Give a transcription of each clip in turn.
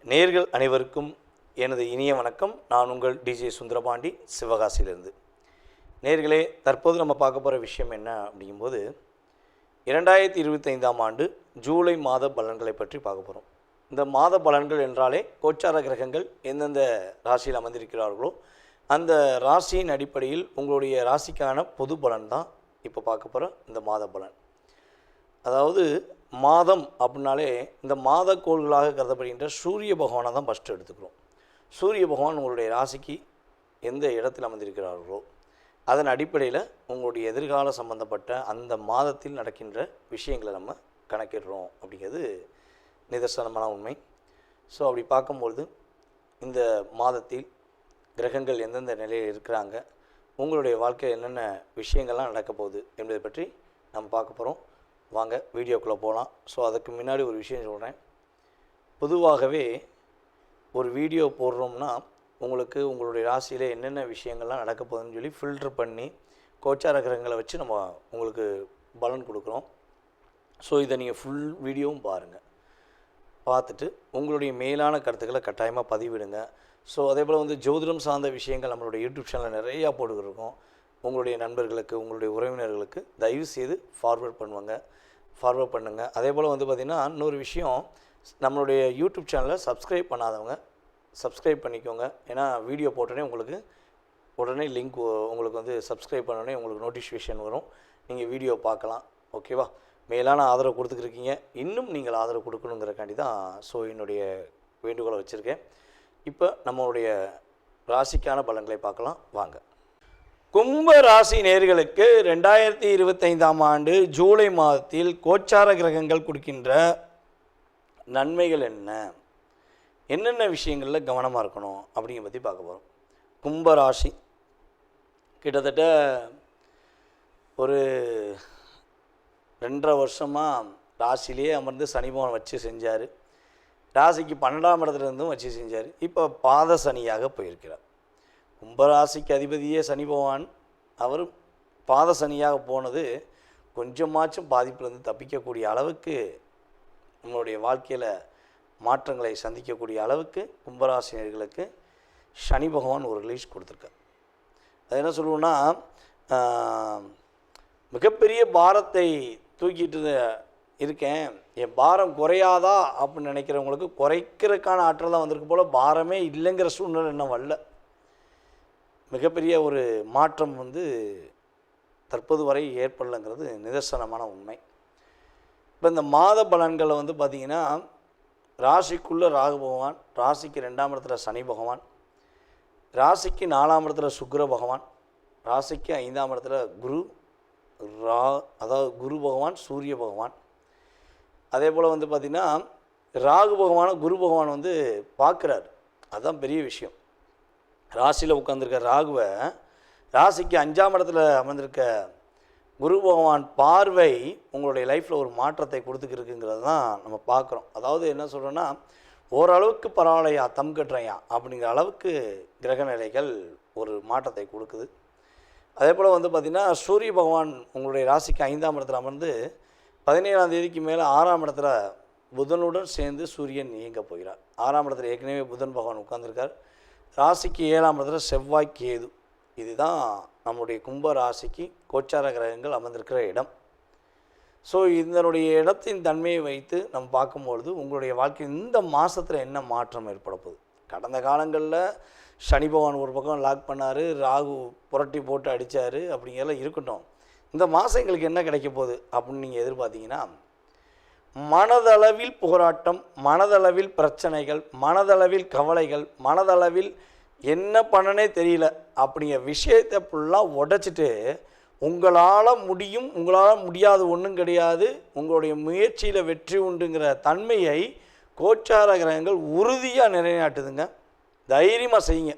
நேயர்கள் அனைவருக்கும் எனது இனிய வணக்கம். நான் உங்கள் டிஜே சுந்தரபாண்டி, சிவகாசியிலிருந்து. நேயர்களே, தற்போது நம்ம பார்க்க போகிற விஷயம் என்ன அப்படிங்கும்போது 2025ஆம் ஆண்டு ஜூலை மாத பலன்களை பற்றி பார்க்க போகிறோம். இந்த மாத பலன்கள் என்றாலே கோச்சார கிரகங்கள் எந்தெந்த ராசியில் அமர்ந்திருக்கிறார்களோ அந்த ராசியின் அடிப்படையில் உங்களுடைய ராசிக்கான பொது பலன் தான் இப்போ பார்க்க போகிற இந்த மாத பலன். அதாவது மாதம் அப்படின்னாலே இந்த மாத கோள்களாக கருதப்படுகின்ற சூரிய பகவானை தான் ஃபஸ்ட்டு எடுத்துக்கிறோம். சூரிய பகவான் உங்களுடைய ராசிக்கு எந்த இடத்தில் அமர்ந்திருக்கிறார்களோ அதன் அடிப்படையில் உங்களுடைய எதிர்கால சம்பந்தப்பட்ட அந்த மாதத்தில் நடக்கின்ற விஷயங்களை நம்ம கணக்கிடுறோம் அப்படிங்கிறது நிதர்சனமான உண்மை. ஸோ அப்படி பார்க்கும்பொழுது இந்த மாதத்தில் கிரகங்கள் எந்தெந்த நிலையில் இருக்கிறாங்க, உங்களுடைய வாழ்க்கையில் என்னென்ன விஷயங்கள்லாம் நடக்க போகுது என்பதை பற்றி நம்ம பார்க்க போகிறோம். வாங்க வீடியோக்குள்ளே போகலாம். ஸோ அதுக்கு முன்னாடி ஒரு விஷயம் சொல்கிறேன். பொதுவாகவே ஒரு வீடியோ போடுறோம்னா உங்களுக்கு உங்களுடைய ராசியில் என்னென்ன விஷயங்கள்லாம் நடக்க போகுதுன்னு சொல்லி ஃபில்ட்ரு பண்ணி கோச்சார கிரகங்களை வச்சு நம்ம உங்களுக்கு பலன் கொடுக்குறோம். ஸோ இதை நீங்கள் ஃபுல் வீடியோவும் பாருங்கள். பார்த்துட்டு உங்களுடைய மேலான கருத்துக்களை கட்டாயமாக பதிவிடுங்க. ஸோ அதே போல் ஜோதிடம் சார்ந்த விஷயங்கள் நம்மளுடைய யூடியூப் சேனலில் நிறையா போட்டுக்கிருக்கோம். உங்களுடைய நண்பர்களுக்கு, உங்களுடைய உறவினர்களுக்கு தயவு செய்து ஃபார்வர்ட் பண்ணுங்கள். அதே போல் பார்த்திங்கன்னா இன்னொரு விஷயம், நம்மளுடைய யூடியூப் சேனலை சப்ஸ்கிரைப் பண்ணாதவங்க சப்ஸ்கிரைப் பண்ணிக்கோங்க. ஏன்னா வீடியோ போட்டோடனே உங்களுக்கு உடனே லிங்க் உங்களுக்கு சப்ஸ்கிரைப் பண்ணோடனே உங்களுக்கு நோட்டிஃபிகேஷன் வரும், நீங்கள் வீடியோ பார்க்கலாம். ஓகேவா? மேலான ஆதரவு கொடுத்துக்கிருக்கீங்க, இன்னும் நீங்கள் ஆதரவு கொடுக்கணுங்கிறக்காண்டி தான் ஸோ என்னுடைய வேண்டுகோளை வச்சுருக்கேன். இப்போ நம்மளுடைய ராசிக்கான பலன்களை பார்க்கலாம் வாங்க. கும்ப ராசி நேயர்களுக்கு 2025ஆம் ஆண்டு ஜூலை மாதத்தில் கோச்சார கிரகங்கள் கொடுக்கின்ற நன்மைகள் என்னென்ன விஷயங்களில் கவனமாக இருக்கணும் அப்படிங்கிற பற்றி பார்க்க போகிறோம். கும்ப ராசி கிட்டத்தட்ட ஒரு 2.5 வருஷமாக ராசிலேயே அமர்ந்து சனி பகவான் வச்சு செஞ்சார். ராசிக்கு 12ஆம் இடத்துலேருந்தும் வச்சு செஞ்சார். இப்போ பாத சனியாக போயிருக்கிறார். கும்பராசிக்கு அதிபதியே சனி பகவான், அவர் பாத சனியாக போனது கொஞ்சமாச்சும் பாதிப்புலேருந்து தப்பிக்கக்கூடிய அளவுக்கு நம்மளுடைய வாழ்க்கையில் மாற்றங்களை சந்திக்கக்கூடிய அளவுக்கு கும்பராசினியர்களுக்கு சனி பகவான் ஒரு ரிலீஸ் கொடுத்துருக்கார். அது என்ன சொல்லுவோன்னா, மிகப்பெரிய பாரத்தை தூக்கிட்டு இருக்கேன், என் பாரம் குறையாதா அப்படின்னு நினைக்கிறவங்களுக்கு குறைக்கிறதுக்கான ஆற்றல் தான் வந்திருக்கு போல், பாரமே இல்லைங்கிற சூழ்நிலை இன்னும் வரல. மிகப்பெரிய ஒரு மாற்றம் தற்போது வரை ஏற்படலைங்கிறது நிதர்சனமான உண்மை. இப்போ இந்த மாத பலன்களை பார்த்திங்கன்னா, ராசிக்குள்ளே ராகு பகவான், ராசிக்கு 2ஆம் இடத்துல சனி பகவான், ராசிக்கு 4ஆம் இடத்துல சுக்கிர பகவான், ராசிக்கு 5ஆம் இடத்துல குரு பகவான், சூரிய பகவான். அதே போல் பார்த்திங்கன்னா ராகு பகவானை குரு பகவான் பார்க்குறாரு. அதுதான் பெரிய விஷயம். ராசியில் உட்காந்துருக்க ராகுவை ராசிக்கு 5ஆம் இடத்துல அமர்ந்திருக்க குரு பகவான் பார்வை உங்களுடைய லைஃப்பில் ஒரு மாற்றத்தை கொடுத்துக்கிருக்குங்கிறது தான் நம்ம பார்க்குறோம். அதாவது என்ன சொல்கிறோன்னா, ஓரளவுக்கு பரவாயில்லையா, தம் கட்டுறையா அப்படிங்கிற அளவுக்கு கிரக நிலைகள் ஒரு மாற்றத்தை கொடுக்குது. அதே போல் பார்த்திங்கன்னா சூரிய பகவான் உங்களுடைய ராசிக்கு 5ஆம் இடத்துல அமர்ந்து 17ஆம் தேதிக்கு மேலே 6ஆம் இடத்துல புதனுடன் சேர்ந்து சூரியன் இயங்க போகிறார். 6ஆம் இடத்துல ஏற்கனவே புதன் பகவான் உட்கார்ந்துருக்கார். ராசிக்கு 7ஆம் இடத்துல செவ்வாய் கேது. இதுதான் நம்முடைய கும்ப ராசிக்கு கோச்சார கிரகங்கள் அமர்ந்திருக்கிற இடம். ஸோ இதனுடைய இடத்தின் தன்மையை வைத்து நம்ம பார்க்கும்பொழுது உங்களுடைய வாழ்க்கை இந்த மாதத்தில் என்ன மாற்றம் ஏற்பட போகுது. கடந்த காலங்களில் சனி பகவான் ஒரு பக்கம் லாக் பண்ணார், ராகு புரட்டி போட்டு அடித்தார், அப்படிங்கிறதெல்லாம் இருக்கட்டும். இந்த மாதம் எங்களுக்கு என்ன கிடைக்க போகுது அப்படின்னு நீங்கள் எதிர்பார்த்தீங்கன்னா, மனதளவில் போராட்டம், மனதளவில் பிரச்சனைகள், மனதளவில் கவலைகள், மனதளவில் என்ன பண்ணனே தெரியல அப்படிங்கிற விஷயத்தை ஃபுல்லாக உடைச்சிட்டு உங்களால் முடியும், உங்களால் முடியாது ஒன்றும் கிடையாது, உங்களுடைய முயற்சியில் வெற்றி உண்டுங்கிற தன்மையை கோச்சார கிரகங்கள் உறுதியாக நிலைநாட்டுதுங்க. தைரியமாக செய்யுங்க.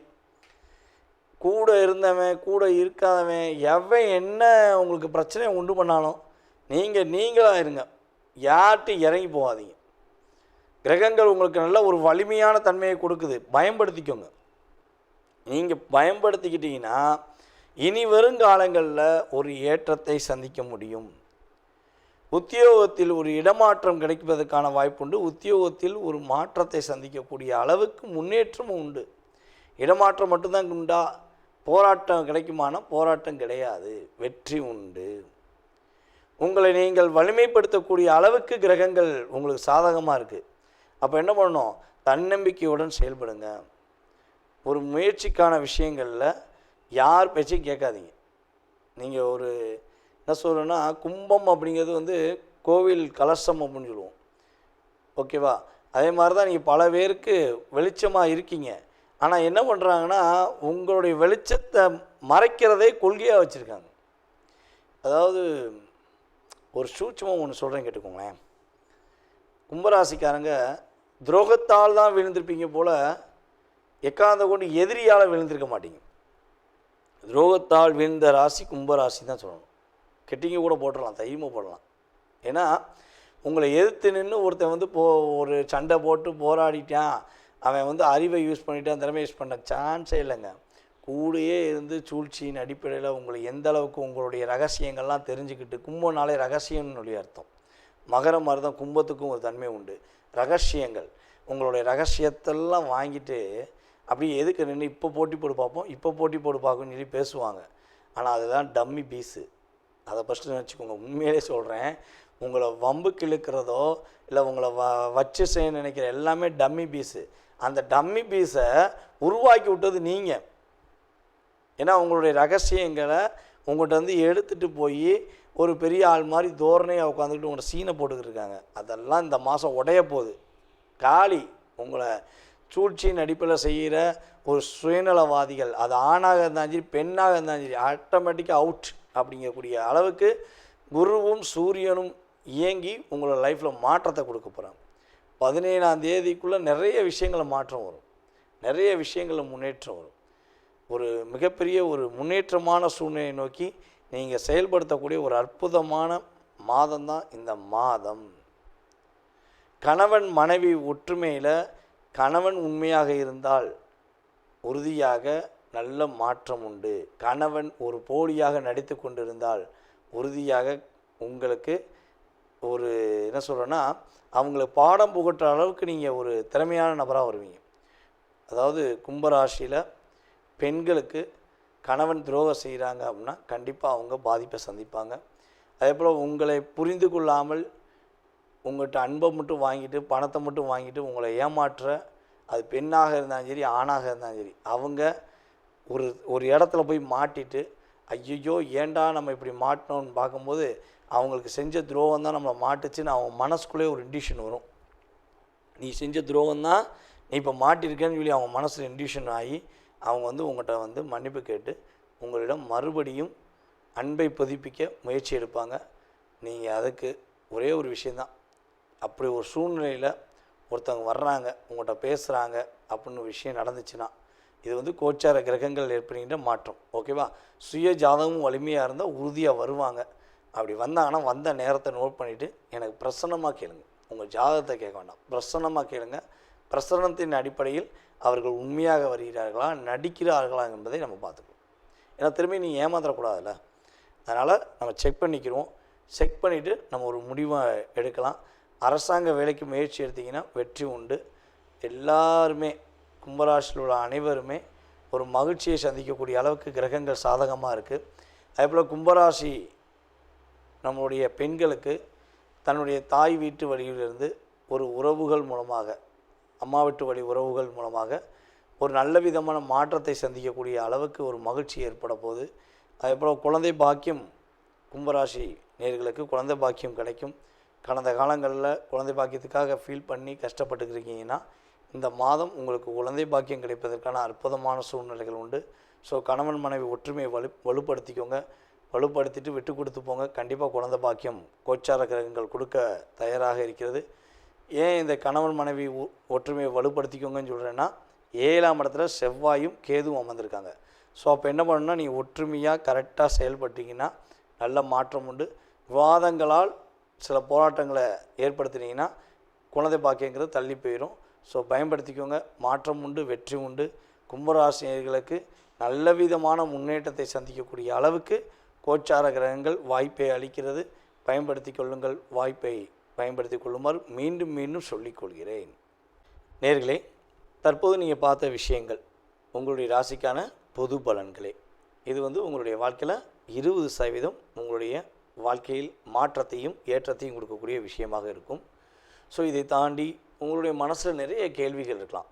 கூட இருந்தவன் கூட இருக்காதவன் எவன் என்ன உங்களுக்கு பிரச்சனையை உண்டு பண்ணாலும் நீங்களாக இருங்க. யார்கிட்ட இறங்கி போகாதீங்க. கிரகங்கள் உங்களுக்கு நல்ல ஒரு வலிமையான தன்மையை கொடுக்குது, பயன்படுத்திக்கோங்க. நீங்கள் பயன்படுத்திக்கிட்டீங்கன்னா இனி வருங்காலங்களில் ஒரு ஏற்றத்தை சந்திக்க முடியும். உத்தியோகத்தில் ஒரு இடமாற்றம் கிடைப்பதற்கான வாய்ப்புண்டு. உத்தியோகத்தில் ஒரு மாற்றத்தை சந்திக்கக்கூடிய அளவுக்கு முன்னேற்றமும் உண்டு. இடமாற்றம் மட்டும்தான் உண்டா? போராட்டம் கிடைக்குமானா போராட்டம் கிடையாது, வெற்றி உண்டு. உங்களை நீங்கள் வலிமைப்படுத்தக்கூடிய அளவுக்கு கிரகங்கள் உங்களுக்கு சாதகமாக இருக்குது. அப்போ என்ன பண்ணணும்? தன்னம்பிக்கையுடன் செயல்படுங்க. ஒரு முயற்சிக்கான விஷயங்களில் யார் பேச்சையும் கேட்காதீங்க. நீங்கள் ஒரு என்ன சொல்கிறேன்னா, கும்பம் அப்படிங்கிறது வந்து கோவில் கலசம் அப்படின்னு சொல்லுவோம், ஓகேவா? அதே மாதிரி தான் நீங்கள் பல பேருக்கு வெளிச்சமாக இருக்கீங்க. ஆனால் என்ன பண்ணுறாங்கன்னா, உங்களுடைய வெளிச்சத்தை மறைக்கிறதே கொள்கையாக வச்சுருக்காங்க. அதாவது ஒரு சூட்சமாக ஒன்று சொல்கிறேன், கேட்டுக்கோங்களேன். கும்பராசிக்காரங்க துரோகத்தால் தான் விழுந்திருப்பீங்க போல், எக்காந்த கொண்டு எதிரியால் விழுந்திருக்க மாட்டீங்க. துரோகத்தால் விழுந்த ராசி கும்பராசி தான் சொல்லணும். கெட்டிங்க கூட போட்டுடலாம், தைரியமாக போடலாம். ஏன்னா உங்களை எதிர்த்து நின்று ஒருத்தன் வந்து ஒரு சண்டை போட்டு போராடிட்டான், அவன் வந்து அறிவை யூஸ் பண்ணிட்டான், திறமை யூஸ் பண்ண சான்ஸே இல்லைங்க. கூடயே இருந்து சூழ்ச்சியின் அடிப்படையில் உங்களை எந்த அளவுக்கு உங்களுடைய ரகசியங்கள்லாம் தெரிஞ்சுக்கிட்டு, கும்பனாலே ரகசியம்னு அர்த்தம். மகரம் மாதிரி தான் கும்பத்துக்கும் ஒரு தன்மை உண்டு, ரகசியங்கள். உங்களுடைய ரகசியத்தெல்லாம் வாங்கிட்டு அப்படியே எதுக்கு நின்று இப்போ போட்டி போட்டு பார்ப்போம், இப்போ போட்டி போட்டு பார்க்கணும்னு சொல்லி பேசுவாங்க. ஆனால் அதுதான் டம்மி பீஸு. அதை ஃபஸ்ட்டு நினச்சிக்கோங்க. உண்மையிலே சொல்கிறேன், உங்களை வம்புக்கு இழுக்கிறதோ இல்லை உங்களை வச்சு செய்ய நினைக்கிற எல்லாமே டம்மி பீஸு. அந்த டம்மி பீஸை உருவாக்கி விட்டது நீங்கள். ஏன்னா உங்களுடைய ரகசியங்களை உங்கள்கிட்ட வந்து எடுத்துகிட்டு போய் ஒரு பெரிய ஆள் மாதிரி தோரணையாக உட்காந்துக்கிட்டு உங்களோட சீனை போட்டுக்கிட்டு இருக்காங்க. அதெல்லாம் இந்த மாதம் உடைய போகுது. காலி. உங்களை சூழ்ச்சியின் அடிப்படையில் செய்கிற ஒரு சுயநலவாதிகள், அது ஆணாக இருந்தாலும் சரி பெண்ணாக இருந்தாலும் சரி, ஆட்டோமேட்டிக்காக அவுட் அப்படிங்கக்கூடிய அளவுக்கு குருவும் சூரியனும் இயங்கி உங்களோட லைஃப்பில் மாற்றத்தை கொடுக்க போகிறாங்க. 17ஆம் தேதிக்குள்ளே நிறைய விஷயங்களில் மாற்றம் வரும், நிறைய விஷயங்களில் முன்னேற்றம் வரும். ஒரு மிகப்பெரிய ஒரு முன்னேற்றமான சூழ்நிலையை நோக்கி நீங்கள் செயல்படுத்தக்கூடிய ஒரு அற்புதமான மாதம் தான் இந்த மாதம். கணவன் மனைவி ஒற்றுமையில் கணவன் உண்மையாக இருந்தால் உறுதியாக நல்ல மாற்றம் உண்டு. கணவன் ஒரு போலியாக நடித்து கொண்டிருந்தால் உறுதியாக உங்களுக்கு ஒரு என்ன சொல்கிறேன்னா, அவங்கள பாடம் புகட்டுற அளவுக்கு நீங்கள் ஒரு திறமையான நபராக வருவீங்க. அதாவது கும்பராசியில் பெண்களுக்கு கணவன் துரோகம் செய்கிறாங்க அப்படின்னா கண்டிப்பாக அவங்க பாதிப்பை சந்திப்பாங்க. அதே போல் உங்களை புரிந்து கொள்ளாமல் உங்கள்கிட்ட அன்பை மட்டும் வாங்கிட்டு பணத்தை மட்டும் வாங்கிட்டு உங்களை ஏமாற்ற, அது பெண்ணாக இருந்தாலும் சரி ஆணாக இருந்தாலும் சரி, அவங்க ஒரு இடத்துல போய் மாட்டிட்டு ஐயோ ஏண்டா நம்ம இப்படி மாட்டினோன்னு பார்க்கும்போது அவங்களுக்கு செஞ்ச துரோகம் தான் நம்மளை மாட்டுச்சுன்னு அவங்க மனசுக்குள்ளே ஒரு இண்டிஷன் வரும். நீ செஞ்ச துரோகம் தான் நீ இப்போ மாட்டிருக்கேன்னு சொல்லி அவங்க மனசில் இண்டிஷன் ஆகி அவங்க வந்து உங்கள்கிட்ட வந்து மன்னிப்பு கேட்டு உங்களிடம் மறுபடியும் அன்பை புதுப்பிக்க முயற்சி எடுப்பாங்க. நீங்கள் அதுக்கு ஒரே ஒரு விஷயந்தான், அப்படி ஒரு சூழ்நிலையில் ஒருத்தவங்க வர்றாங்க உங்கள்கிட்ட பேசுகிறாங்க அப்படின்னு விஷயம் நடந்துச்சுன்னா, இது வந்து கோச்சார கிரகங்கள் ஏற்படுகின்ற மாற்றம், ஓகேவா? சுய ஜாதகமும் வலிமையாக இருந்தால் உறுதியாக வருவாங்க. அப்படி வந்தாங்கன்னா வந்த நேரத்தை நோட் பண்ணிவிட்டு எனக்கு பிரசன்னமாக கேளுங்க. உங்கள் ஜாதகத்தை கேட்க வேண்டாம், பிரசன்னமாக கேளுங்க. பிரசன்னத்தின் அடிப்படையில் அவர்கள் உண்மையாக வருகிறார்களா நடிக்கிறார்களா என்பதை நம்ம பார்த்துக்கணும். ஏன்னா திரும்பி நீ ஏமாற்றக்கூடாதுல்ல, அதனால் நம்ம செக் பண்ணிக்கிறோம். செக் பண்ணிவிட்டு நம்ம ஒரு முடிவை எடுக்கலாம். அரசாங்க வேலைக்கு முயற்சி எடுத்திங்கன்னா வெற்றி உண்டு. எல்லாருமே கும்பராசியில் உள்ள அனைவருமே ஒரு மகிழ்ச்சியை சந்திக்கக்கூடிய அளவுக்கு கிரகங்கள் சாதகமாக இருக்குது. அதேபோல் கும்பராசி நம்மளுடைய பெண்களுக்கு தன்னுடைய தாய் வீட்டு வழியிலிருந்து ஒரு உறவுகள் மூலமாக, அம்மா வீட்டு வழி உறவுகள் மூலமாக ஒரு நல்ல விதமான மாற்றத்தை சந்திக்கக்கூடிய அளவுக்கு ஒரு மகிழ்ச்சி ஏற்பட போகுது. அதேபோல் குழந்தை பாக்கியம், கும்பராசி நேயர்களுக்கு குழந்தை பாக்கியம் கிடைக்கும். கடந்த காலங்களில் குழந்தை பாக்கியத்துக்காக ஃபீல் பண்ணி கஷ்டப்பட்டுருக்கீங்கன்னா இந்த மாதம் உங்களுக்கு குழந்தை பாக்கியம் கிடைப்பதற்கான அற்புதமான சூழ்நிலைகள் உண்டு. ஸோ கணவன் மனைவி ஒற்றுமையை வலுப்படுத்திக்கோங்க. வலுப்படுத்திட்டு விட்டு கொடுத்து போங்க. கண்டிப்பாக குழந்தை பாக்கியம் கோச்சார கிரகங்கள் கொடுக்க தயாராக இருக்கிறது. ஏன் இந்த கணவன் மனைவி ஒற்றுமையை வலுப்படுத்திக்கோங்கன்னு சொல்கிறேன்னா, 7ஆம் இடத்துல செவ்வாயும் கேதுவும் அமர்ந்திருக்காங்க. ஸோ அப்போ என்ன பண்ணணும்னா, நீங்கள் ஒற்றுமையாக கரெக்டாக செயல்பட்டீங்கன்னா நல்ல மாற்றம் உண்டு. விவாதங்களால் சில போராட்டங்களை ஏற்படுத்தினீங்கன்னா குழந்தை பாக்கியங்கிறது தள்ளி போயிடும். ஸோ பயன்படுத்திக்கோங்க. மாற்றம் உண்டு, வெற்றி உண்டு. கும்பராசினியர்களுக்கு நல்ல விதமான முன்னேற்றத்தை சந்திக்கக்கூடிய அளவுக்கு கோச்சார கிரகங்கள் வாய்ப்பை அளிக்கிறது. பயன்படுத்தி கொள்ளுங்கள். வாய்ப்பை பயன்படுத்தி கொள்ளுமாறு மீண்டும் மீண்டும் சொல்லிக்கொள்கிறேன். நேர்களே, தற்போது நீங்கள் பார்த்த விஷயங்கள் உங்களுடைய ராசிக்கான பொது பலன்களே. இது உங்களுடைய வாழ்க்கையில் 20% உங்களுடைய வாழ்க்கையில் மாற்றத்தையும் ஏற்றத்தையும் கொடுக்கக்கூடிய விஷயமாக இருக்கும். ஸோ இதை தாண்டி உங்களுடைய மனசில் நிறைய கேள்விகள் இருக்கலாம்.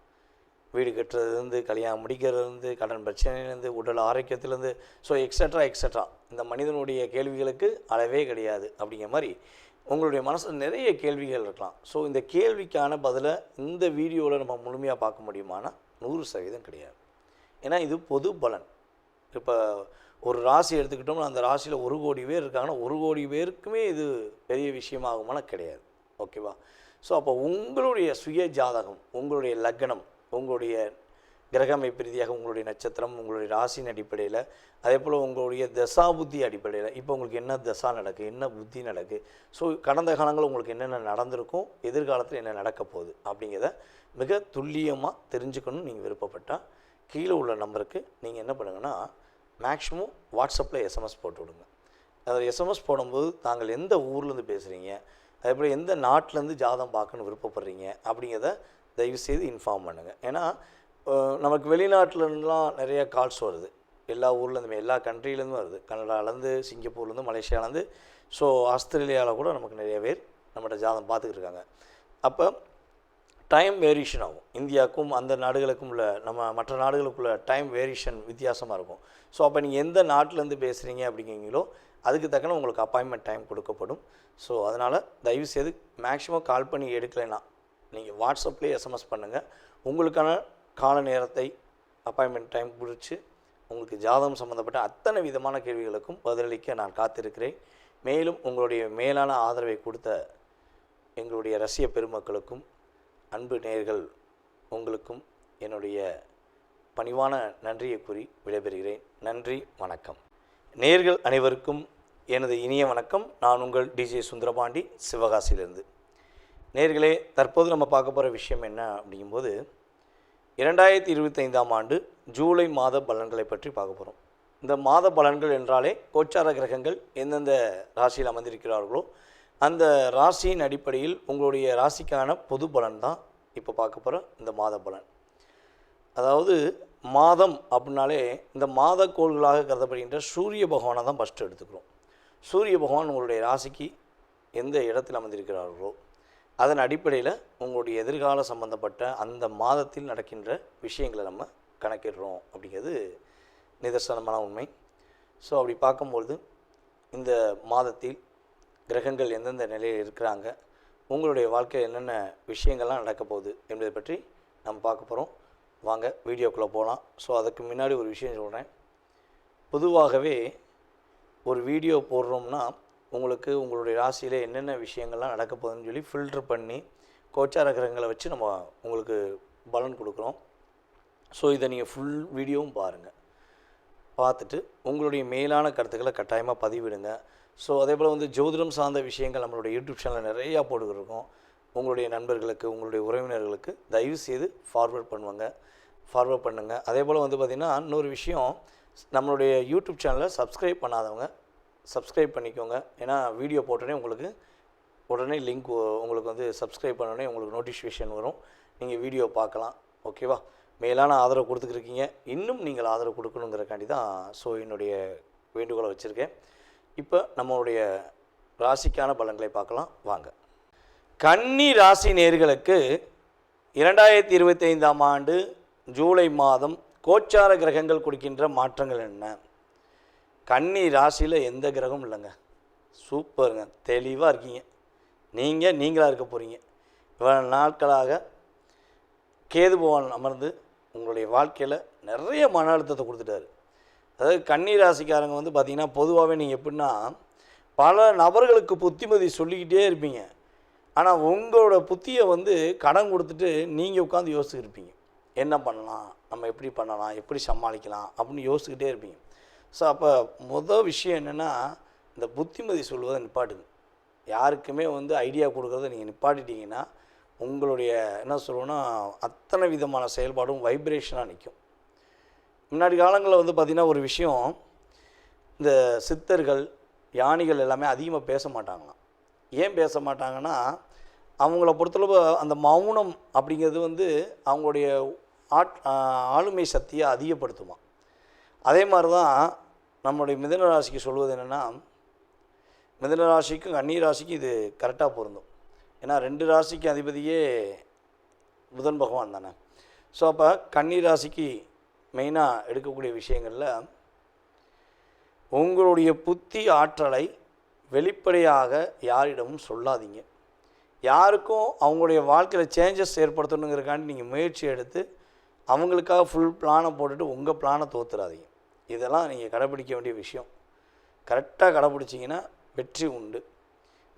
வீடு கட்டுறதுலேருந்து, கல்யாணம் முடிக்கிறதுலேருந்து, கடன் பிரச்சனையிலேருந்து, உடல் ஆரோக்கியத்திலேருந்து, ஸோ எக்ஸட்ரா இந்த மனிதனுடைய கேள்விகளுக்கு அளவே கிடையாது. அப்படிங்கிற மாதிரி உங்களுடைய மனசில் நிறைய கேள்விகள் இருக்கலாம். ஸோ இந்த கேள்விக்கான பதிலை இந்த வீடியோவில் நம்ம முழுமையாக பார்க்க முடியுமானா 100% கிடையாது. ஏன்னா இது பொது பலன். இப்போ ஒரு ராசி எடுத்துக்கிட்டோம்னா அந்த ராசியில் 1 கோடி பேர் இருக்காங்கன்னா 1 கோடி பேருக்குமே இது பெரிய விஷயமாகுமானா கிடையாது. ஓகேவா? ஸோ அப்போ உங்களுடைய சுய ஜாதகம், உங்களுடைய லக்னம், உங்களுடைய கிரக அமைப்பு ரீதியாக உங்களுடைய நட்சத்திரம், உங்களுடைய ராசியின் அடிப்படையில், அதே போல் உங்களுடைய தசா புத்தி அடிப்படையில் இப்போ உங்களுக்கு என்ன தசா நடக்குது, என்ன புத்தி நடக்குது, ஸோ கடந்த காலங்கள் உங்களுக்கு என்னென்ன நடந்திருக்கும், எதிர்காலத்தில் என்ன நடக்க போகுது அப்படிங்கிறத மிக துல்லியமாக தெரிஞ்சுக்கணும்னு நீங்கள் விருப்பப்பட்டால் கீழே உள்ள நம்பருக்கு நீங்கள் என்ன பண்ணுங்கன்னா மேக்ஸிமம் வாட்ஸ்அப்பில் எஸ்எம்எஸ் போட்டு விடுங்க. அதில் எஸ்எம்எஸ் போடும்போது தாங்கள் எந்த ஊர்லேருந்து பேசுகிறீங்க, அதே போல் எந்த நாட்டிலேருந்து ஜாதகம் பார்க்கணுன்னு விருப்பப்படுறீங்க அப்படிங்கிறத தயவுசெய்து இன்ஃபார்ம் பண்ணுங்கள். ஏன்னா நமக்கு வெளிநாட்டிலலாம் நிறைய கால்ஸ் வருது. எல்லா ஊர்லேருந்துமே, எல்லா கண்ட்ரிலேருந்து வருது. கனடாலேருந்து, சிங்கப்பூர்லேருந்து, மலேசியாவிலேருந்து, ஸோ ஆஸ்திரேலியாவில் கூட நமக்கு நிறைய பேர் நம்மகிட்ட ஜாதகம் பார்த்துக்கிட்டு இருக்காங்க. அப்போ டைம் வேரியேஷன் ஆகும். இந்தியாவுக்கும் அந்த நாடுகளுக்கும் உள்ள மற்ற நாடுகளுக்குள்ள டைம் வேரியேஷன் வித்தியாசமாக இருக்கும். ஸோ அப்போ நீங்கள் எந்த நாட்டிலேருந்து பேசுகிறீங்க அப்படிங்கிறீங்களோ அதுக்கு தக்கன உங்களுக்கு அப்பாயின்மெண்ட் டைம் கொடுக்கப்படும். ஸோ அதனால் தயவுசெய்து மேக்ஸிமம் கால் பண்ணி எடுக்கலைன்னா நீங்கள் வாட்ஸ்அப்லேயே எஸ்எம்எஸ் பண்ணுங்கள். உங்களுக்கான கால நேரத்தை அப்பாயின்மெண்ட் டைம் குறித்து உங்களுக்கு ஜாதகம் சம்மந்தப்பட்ட அத்தனை விதமான கேள்விகளுக்கும் பதிலளிக்க நான் காத்திருக்கிறேன். மேலும் உங்களுடைய மேலான ஆதரவை கொடுத்த எங்களுடைய ரசிக பெருமக்களுக்கும் அன்பு நேயர்கள் உங்களுக்கும் என்னுடைய பணிவான நன்றியை கூறி விடைபெறுகிறேன். நன்றி, வணக்கம். நேயர்கள் அனைவருக்கும் எனது இனிய வணக்கம். நான் உங்கள் டிஜே சுந்தரபாண்டி, சிவகாசியிலிருந்து. நேயர்களே, தற்போது நம்ம பார்க்க போகிற விஷயம் என்ன அப்படிங்கும்போது 2025ஆம் ஆண்டு ஜூலை மாத பலன்களை பற்றி பார்க்க போகிறோம். இந்த மாத பலன்கள் என்றாலே கோச்சார கிரகங்கள் எந்தெந்த ராசியில் அமர்ந்திருக்கிறார்களோ அந்த ராசியின் அடிப்படையில் உங்களுடைய ராசிக்கான பொது பலன் தான் இப்போ பார்க்க போகிற இந்த மாத பலன். அதாவது மாதம் அப்படின்னாலே இந்த மாத கோள்களாக கருதப்படுகின்ற சூரிய பகவானை தான் ஃபஸ்ட்டு எடுத்துக்கிறோம். சூரிய பகவான் உங்களுடைய ராசிக்கு எந்த இடத்தில் அமர்ந்திருக்கிறார்களோ அதன் அடிப்படையில் உங்களுடைய எதிர்கால சம்பந்தப்பட்ட அந்த மாதத்தில் நடக்கின்ற விஷயங்களை நம்ம கணக்கிடுறோம் அப்படிங்கிறது நிதர்சனமான உண்மை. ஸோ அப்படி பார்க்கும்பொழுது இந்த மாதத்தில் கிரகங்கள் எந்தெந்த நிலையில் இருக்கிறாங்க, உங்களுடைய வாழ்க்கையில் என்னென்ன விஷயங்கள்லாம் நடக்க போகுது என்பதை பற்றி நம்ம பார்க்க போகிறோம். வாங்க வீடியோக்குள்ளே போகலாம். ஸோ அதுக்கு முன்னாடி ஒரு விஷயம் சொல்கிறேன். பொதுவாகவே ஒரு வீடியோ போடுறோம்னா உங்களுக்கு உங்களுடைய ராசியில் என்னென்ன விஷயங்கள்லாம் நடக்க போகுதுன்னு சொல்லி ஃபில்ட்ரு பண்ணி கோச்சார கிரகங்களை வச்சு நம்ம உங்களுக்கு பலன் கொடுக்குறோம். ஸோ இதை நீங்கள் ஃபுல் வீடியோவும் பாருங்கள். பார்த்துட்டு உங்களுடைய மேலான கருத்துக்களை கட்டாயமாக பதிவிடுங்க. ஸோ அதே போல் ஜோதிடம் சார்ந்த விஷயங்கள் நம்மளுடைய யூடியூப் சேனலில் நிறையா போட்டுக்கிருக்கோம். உங்களுடைய நண்பர்களுக்கு, உங்களுடைய உறவினர்களுக்கு தயவுசெய்து ஃபார்வர்ட் பண்ணுங்கள். அதே போல் பார்த்திங்கன்னா இன்னொரு விஷயம், நம்மளுடைய யூடியூப் சேனலை சப்ஸ்கிரைப் பண்ணாதவங்க சப்ஸ்கிரைப் பண்ணிக்கோங்க. ஏன்னா வீடியோ போட்டோடனே உங்களுக்கு உடனே லிங்க் உங்களுக்கு சப்ஸ்கிரைப் பண்ணோடனே உங்களுக்கு நோட்டிஃபிகேஷன் வரும். நீங்கள் வீடியோ பார்க்கலாம். ஓகேவா? மேலான ஆதரவு கொடுத்துக்கிருக்கீங்க. இன்னும் நீங்கள் ஆதரவு கொடுக்கணுங்கிறக்காண்டி தான் என்னுடைய வேண்டுகோளை வச்சுருக்கேன். இப்போ நம்மளுடைய ராசிக்கான பலன்களை பார்க்கலாம் வாங்க. கன்னி ராசி நேயர்களுக்கு 2025ஆம் ஆண்டு ஜூலை மாதம் கோச்சார கிரகங்கள் கொடுக்கின்ற மாற்றங்கள் என்ன? கன்னி ராசியில் எந்த கிரகமும் இல்லைங்க. சூப்பருங்க, தெளிவாக இருக்கீங்க. நீங்களாக இருக்க போகிறீங்க. இவ்வளவு நாட்களாக கேது பகவான் அமர்ந்து உங்களுடைய வாழ்க்கையில் நிறைய மன அழுத்தத்தை கொடுத்துட்டாரு. அதாவது கன்னி ராசிக்காரங்க பார்த்திங்கன்னா பொதுவாகவே நீங்கள் எப்படின்னா பல நபர்களுக்கு புத்திமதி சொல்லிக்கிட்டே இருப்பீங்க. ஆனால் உங்களோட புத்தியை கடன் கொடுத்துட்டு நீங்கள் உட்காந்து யோசிச்சுருப்பீங்க. என்ன பண்ணலாம், நம்ம எப்படி பண்ணலாம், எப்படி சமாளிக்கலாம் அப்படின்னு யோசிச்சுக்கிட்டே இருப்பீங்க. ஸோ அப்போ மொதல் விஷயம் என்னென்னா, இந்த புத்திமதி சொல்வதை நிப்பாட்டுங்க. யாருக்குமே ஐடியா கொடுக்குறத நீங்கள் நிப்பாட்டிட்டீங்கன்னா உங்களுடைய என்ன சொல்லுவோன்னா அத்தனை விதமான செயல்பாடும் வைப்ரேஷனாக நிற்கும். முன்னாடி காலங்களில் பார்த்திங்கன்னா ஒரு விஷயம், இந்த சித்தர்கள், ஞானிகள் எல்லாமே அதிகமாக பேச மாட்டாங்களாம். ஏன் பேச மாட்டாங்கன்னா, அவங்கள பொறுத்தளவு அந்த மௌனம் அப்படிங்கிறது வந்து அவங்களுடைய ஆளுமை சக்தியை அதிகப்படுத்துமா. அதே மாதிரி தான் நம்மளுடைய மிதுன ராசிக்கு சொல்வது என்னென்னா, மிதுன ராசிக்கும் கன்னி ராசிக்கும் இது கரெக்டாக பொருந்தும். ஏன்னா 2 ராசிக்கு அதிபதியே புதன் பகவான் தானே. ஸோ அப்போ கன்னி ராசிக்கு மெயினாக எடுக்கக்கூடிய விஷயங்களில் உங்களுடைய புத்தி ஆற்றலை வெளிப்படையாக யாரிடமும் சொல்லாதீங்க. யாருக்கும் அவங்களுடைய வாழ்க்கையில் சேஞ்சஸ் ஏற்படுத்தணுங்கிறக்காண்டி நீங்கள் முயற்சி எடுத்து அவங்களுக்காக ஃபுல் பிளானை போட்டுட்டு உங்கள் பிளானை தோற்றுறாதீங்க. இதெல்லாம் நீங்கள் கடைப்பிடிக்க வேண்டிய விஷயம். கரெக்டாக கடைப்பிடிச்சிங்கன்னா வெற்றி உண்டு.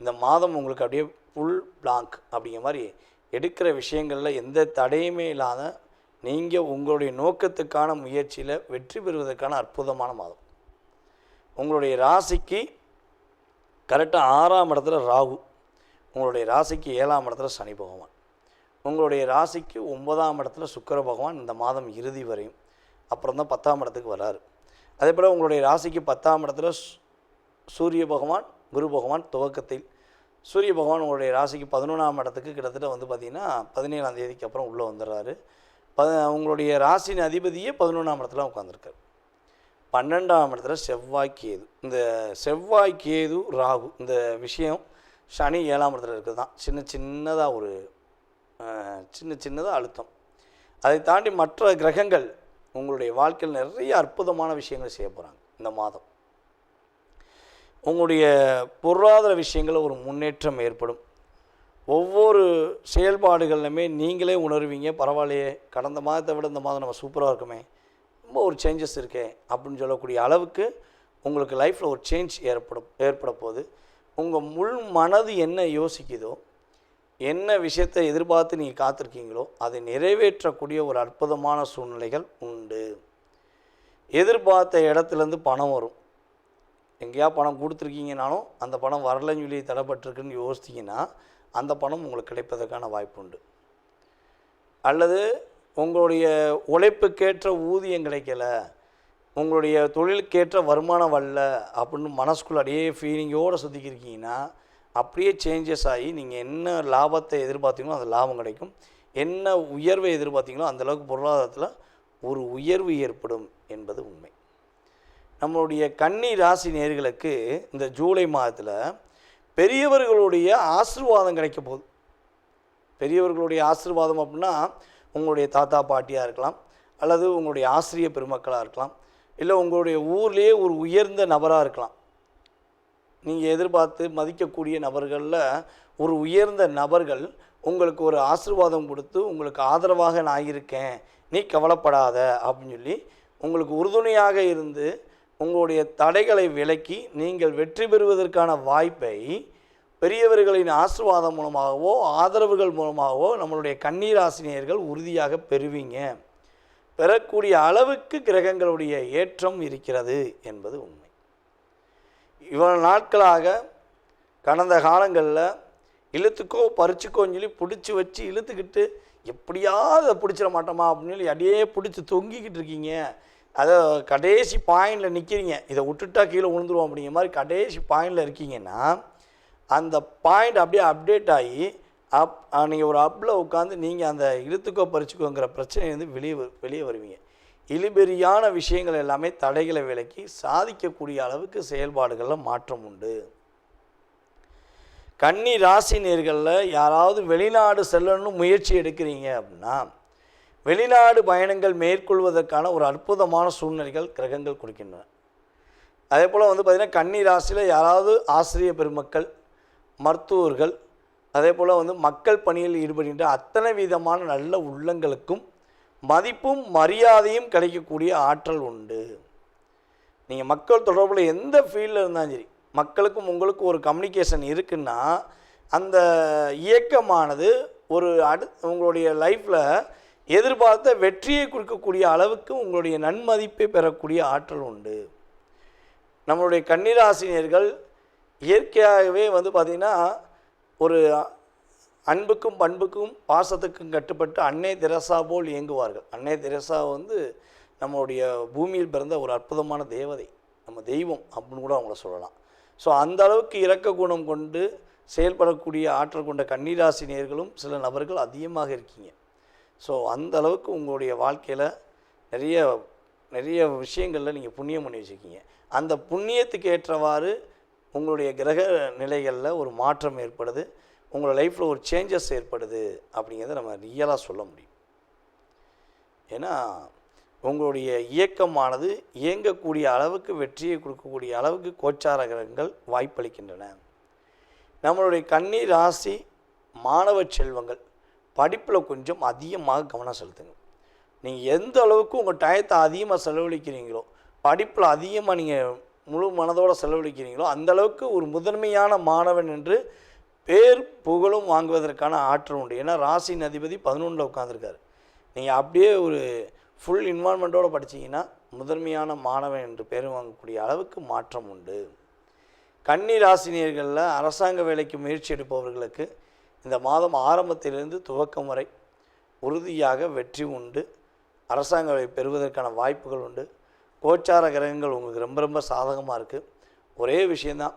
இந்த மாதம் உங்களுக்கு அப்படியே ஃபுல் பிளாங்க் அப்படிங்கிற மாதிரி எடுக்கிற விஷயங்களில் எந்த தடையுமே இல்லாத நீங்கள் உங்களுடைய நோக்கத்துக்கான முயற்சியில் வெற்றி பெறுவதற்கான அற்புதமான மாதம். உங்களுடைய ராசிக்கு கரெக்டாக 6ஆம் இடத்துல ராகு, உங்களுடைய ராசிக்கு 7ஆம் இடத்துல சனி பகவான், உங்களுடைய ராசிக்கு 9ஆம் இடத்துல சுக்கிர பகவான் இந்த மாதம் இறுதி வரையும், அப்புறம் தான் 10ஆம் இடத்துக்கு வராரு. அதே போல் உங்களுடைய ராசிக்கு 10ஆம் இடத்துல சூரிய பகவான், குரு பகவான் துவக்கத்தில், சூரிய பகவான் உங்களுடைய ராசிக்கு 11ஆம் இடத்துக்கு கிட்டத்தட்ட வந்து பார்த்திங்கன்னா 17ஆம் தேதிக்கு அப்புறம் உள்ளே வந்துடுறாரு. உங்களுடைய ராசியின் அதிபதியே 11ஆம் இடத்துல உட்காந்துருக்காரு. 12ஆம் இடத்துல செவ்வாய் கேது. இந்த செவ்வாய் கேது ராகு இந்த விஷயம் சனி 7ஆம் இடத்துல இருக்குது தான் சின்னதாக ஒரு சின்னதாக அழுத்தம். அதை தாண்டி மற்ற கிரகங்கள் உங்களுடைய வாழ்க்கையில் நிறைய அற்புதமான விஷயங்கள் செய்ய போகிறாங்க. இந்த மாதம் உங்களுடைய பொருளாதார விஷயங்களில் ஒரு முன்னேற்றம் ஏற்படும். ஒவ்வொரு செயல்பாடுகள்லையுமே நீங்களே உணர்வீங்க, பரவாயில்லையே கடந்த மாதத்தை விட இந்த மாதம் நம்ம சூப்பராக இருக்குமே, ரொம்ப ஒரு சேஞ்சஸ் இருக்கே அப்படின்னு சொல்லக்கூடிய அளவுக்கு உங்களுக்கு லைஃப்பில் ஒரு சேஞ்ச் ஏற்பட போகுது. உங்கள் முள் மனது என்ன யோசிக்குதோ, என்ன விஷயத்தை எதிர்பார்த்து நீங்கள் காத்திருக்கீங்களோ அதை நிறைவேற்றக்கூடிய ஒரு அற்புதமான சூழ்நிலைகள் உண்டு. எதிர்பார்த்த இடத்துலேருந்து பணம் வரும். எங்கேயா பணம் கொடுத்துருக்கீங்கனாலும் அந்த பணம் வரலன்னு சொல்லி தடைப்பட்டிருக்குன்னு யோசிச்சிங்கன்னா அந்த பணம் உங்களுக்கு கிடைப்பதற்கான வாய்ப்பு உண்டு. அல்லது உங்களுடைய உழைப்புக்கேற்ற ஊதியம் கிடைக்கல, உங்களுடைய தொழிலுக்கேற்ற வருமானம் வரல அப்படின்னு மனசுக்குள்ள அப்படியே ஃபீலிங்கோடு சுற்றிக்கிருக்கீங்கன்னா அப்படியே சேஞ்சஸ் ஆகி நீங்கள் என்ன லாபத்தை எதிர்பார்த்தீங்களோ அந்த லாபம் கிடைக்கும். என்ன உயர்வை எதிர்பார்த்தீங்களோ அந்தளவுக்கு பொருளாதாரத்தில் ஒரு உயர்வு ஏற்படும் என்பது உண்மை. நம்மளுடைய கன்னி ராசி நேயர்களுக்கு இந்த ஜூலை மாதத்தில் பெரியவர்களுடைய ஆசீர்வாதம் கிடைக்க போகுது. பெரியவர்களுடைய ஆசீர்வாதம் அப்படின்னா உங்களுடைய தாத்தா பாட்டியாக இருக்கலாம், அல்லது உங்களுடைய ஆசிரியர் பெருமக்களாக இருக்கலாம், இல்லை உங்களுடைய ஊர்லேயே ஒரு உயர்ந்த நபராக இருக்கலாம். நீங்கள் எதிர்பார்த்து மதிக்கக்கூடிய நபர்களில் ஒரு உயர்ந்த நபர்கள் உங்களுக்கு ஒரு ஆசீர்வாதம் கொடுத்து உங்களுக்கு ஆதரவாக நான் இருக்கேன், நீ கவலைப்படாத அப்படின்னு சொல்லி உங்களுக்கு உறுதுணையாக இருந்து உங்களுடைய தடைகளை விலக்கி நீங்கள் வெற்றி பெறுவதற்கான வாய்ப்பை பெரியவர்களின் ஆசீர்வாதம் மூலமாகவோ ஆதரவுகள் மூலமாகவோ நம்மளுடைய கன்னிராசினியர்கள் உறுதியாக பெறுவீங்க. பெறக்கூடிய அளவுக்கு கிரகங்களுடைய ஏற்றம் இருக்கிறது என்பது உண்மை. இவ்வளவு நாட்களாக கடந்த காலங்களில் இழுத்துக்கோ பறிச்சுக்கோன்னு சொல்லி பிடிச்சி வச்சு இழுத்துக்கிட்டு எப்படியாவது அதை பிடிச்சிட மாட்டோமா அப்படின்னு சொல்லி அப்படியே பிடிச்சி தொங்கிக்கிட்டு இருக்கீங்க. அதை கடைசி பாயிண்டில் நிற்கிறீங்க, இதை விட்டுட்டா கீழே விழுந்துருவோம் அப்படிங்கிற மாதிரி கடைசி பாயிண்டில் இருக்கீங்கன்னா அந்த பாயிண்ட் அப்படியே அப்டேட் ஆகி நீங்கள் ஒரு அப்பில் உட்காந்து நீங்கள் அந்த இழுத்துக்கோ பறிச்சுக்கோங்கிற பிரச்சனையிலேருந்து வெளியே வருவீங்க. இழுபெரியான விஷயங்கள் எல்லாமே தடைகளை விலக்கி சாதிக்கக்கூடிய அளவுக்கு செயல்பாடுகளில் மாற்றம் உண்டு. கன்னி ராசி நேர்களில் யாராவது வெளிநாடு செல்லணும்னு முயற்சி எடுக்கிறீங்க அப்படின்னா வெளிநாடு பயணங்கள் மேற்கொள்வதற்கான ஒரு அற்புதமான சூழ்நிலைகள் கிரகங்கள் கொடுக்கின்றன. அதே போல் வந்து பார்த்திங்கன்னா கன்னி ராசியில் யாராவது ஆசிரியர் பெருமக்கள், மருத்துவர்கள், அதே போல் வந்து மக்கள் பணியில் ஈடுபடுகின்ற அத்தனை விதமான நல்ல உள்ளங்களுக்கும் மதிப்பும் மரியாதையும் கிடைக்கக்கூடிய ஆற்றல் உண்டு. நீங்கள் மக்கள் தொடர்பில் எந்த ஃபீல்டில் இருந்தாலும் சரி, மக்களுக்கும் உங்களுக்கும் ஒரு கம்யூனிகேஷன் இருக்குன்னா அந்த இயக்கமானது ஒரு உங்களுடைய லைஃப்பில் எதிர்பார்த்த வெற்றியை கொடுக்கக்கூடிய அளவுக்கு உங்களுடைய நன்மதிப்பை பெறக்கூடிய ஆற்றல் உண்டு. நம்மளுடைய கன்னிராசினியர்கள் இயற்கையாகவே வந்து பார்த்திங்கன்னா ஒரு அன்புக்கும் பண்புக்கும் பாசத்துக்கும் கட்டுப்பட்டு அன்னை தெரசா போல் இயங்குவார்கள். அன்னை தெரசா வந்து நம்மளுடைய பூமியில் பிறந்த ஒரு அற்புதமான தேவதை, நம்ம தெய்வம் அப்படின்னு கூட அவங்கள சொல்லலாம். ஸோ அந்த அளவுக்கு இரக்க குணம் கொண்டு செயல்படக்கூடிய ஆற்றல் கொண்ட கன்னிராசி நேயர்களும் சில நபர்கள் அதிகமாக இருக்கீங்க. ஸோ அந்த அளவுக்கு உங்களுடைய வாழ்க்கையில் நிறைய நிறைய விஷயங்களில் நீங்கள் புண்ணியம் பண்ணி வச்சுருக்கீங்க. அந்த புண்ணியத்துக்கு ஏற்றவாறு உங்களுடைய கிரக நிலைகளில் ஒரு மாற்றம் ஏற்படுது, உங்களோட லைஃப்பில் ஒரு சேஞ்சஸ் ஏற்படுது அப்படிங்கிறத நம்ம ரியலாக சொல்ல முடியும். ஏன்னா உங்களுடைய இயக்கமானது இயங்கக்கூடிய அளவுக்கு வெற்றியை கொடுக்கக்கூடிய அளவுக்கு கோச்சார கிரகங்கள் வாய்ப்பளிக்கின்றன. நம்மளுடைய கன்னி ராசி மாணவ செல்வங்கள் படிப்பில் கொஞ்சம் அதிகமாக கவனம் செலுத்துங்க. நீங்கள் எந்த அளவுக்கு உங்கள் டயத்தை அதிகமாக செலவழிக்கிறீங்களோ, படிப்பில் அதிகமாக நீங்கள் முழு மனதோடு செலவழிக்கிறீங்களோ, அந்தளவுக்கு ஒரு முதன்மையான மாணவன் என்று பேர் புகழும் வாங்குவதற்கான ஆற்றல் உண்டு. ஏன்னா ராசியின் அதிபதி 11ல் உட்காந்துருக்காரு. நீங்கள் அப்படியே ஒரு ஃபுல் இன்வால்மெண்ட்டோடு படித்தீங்கன்னா முதன்மையான மாணவன் என்று பேர் வாங்கக்கூடிய அளவுக்கு மாற்றம் உண்டு. கன்னி ராசினியர்களில் அரசாங்க வேலைக்கு முயற்சி எடுப்பவர்களுக்கு இந்த மாதம் ஆரம்பத்திலிருந்து துவக்கம் வரை உறுதியாக வெற்றி உண்டு. அரசாங்க வேலை பெறுவதற்கான வாய்ப்புகள் உண்டு. கோச்சார கிரகங்கள் உங்களுக்கு ரொம்ப ரொம்ப சாதகமாக இருக்குது. ஒரே விஷயந்தான்,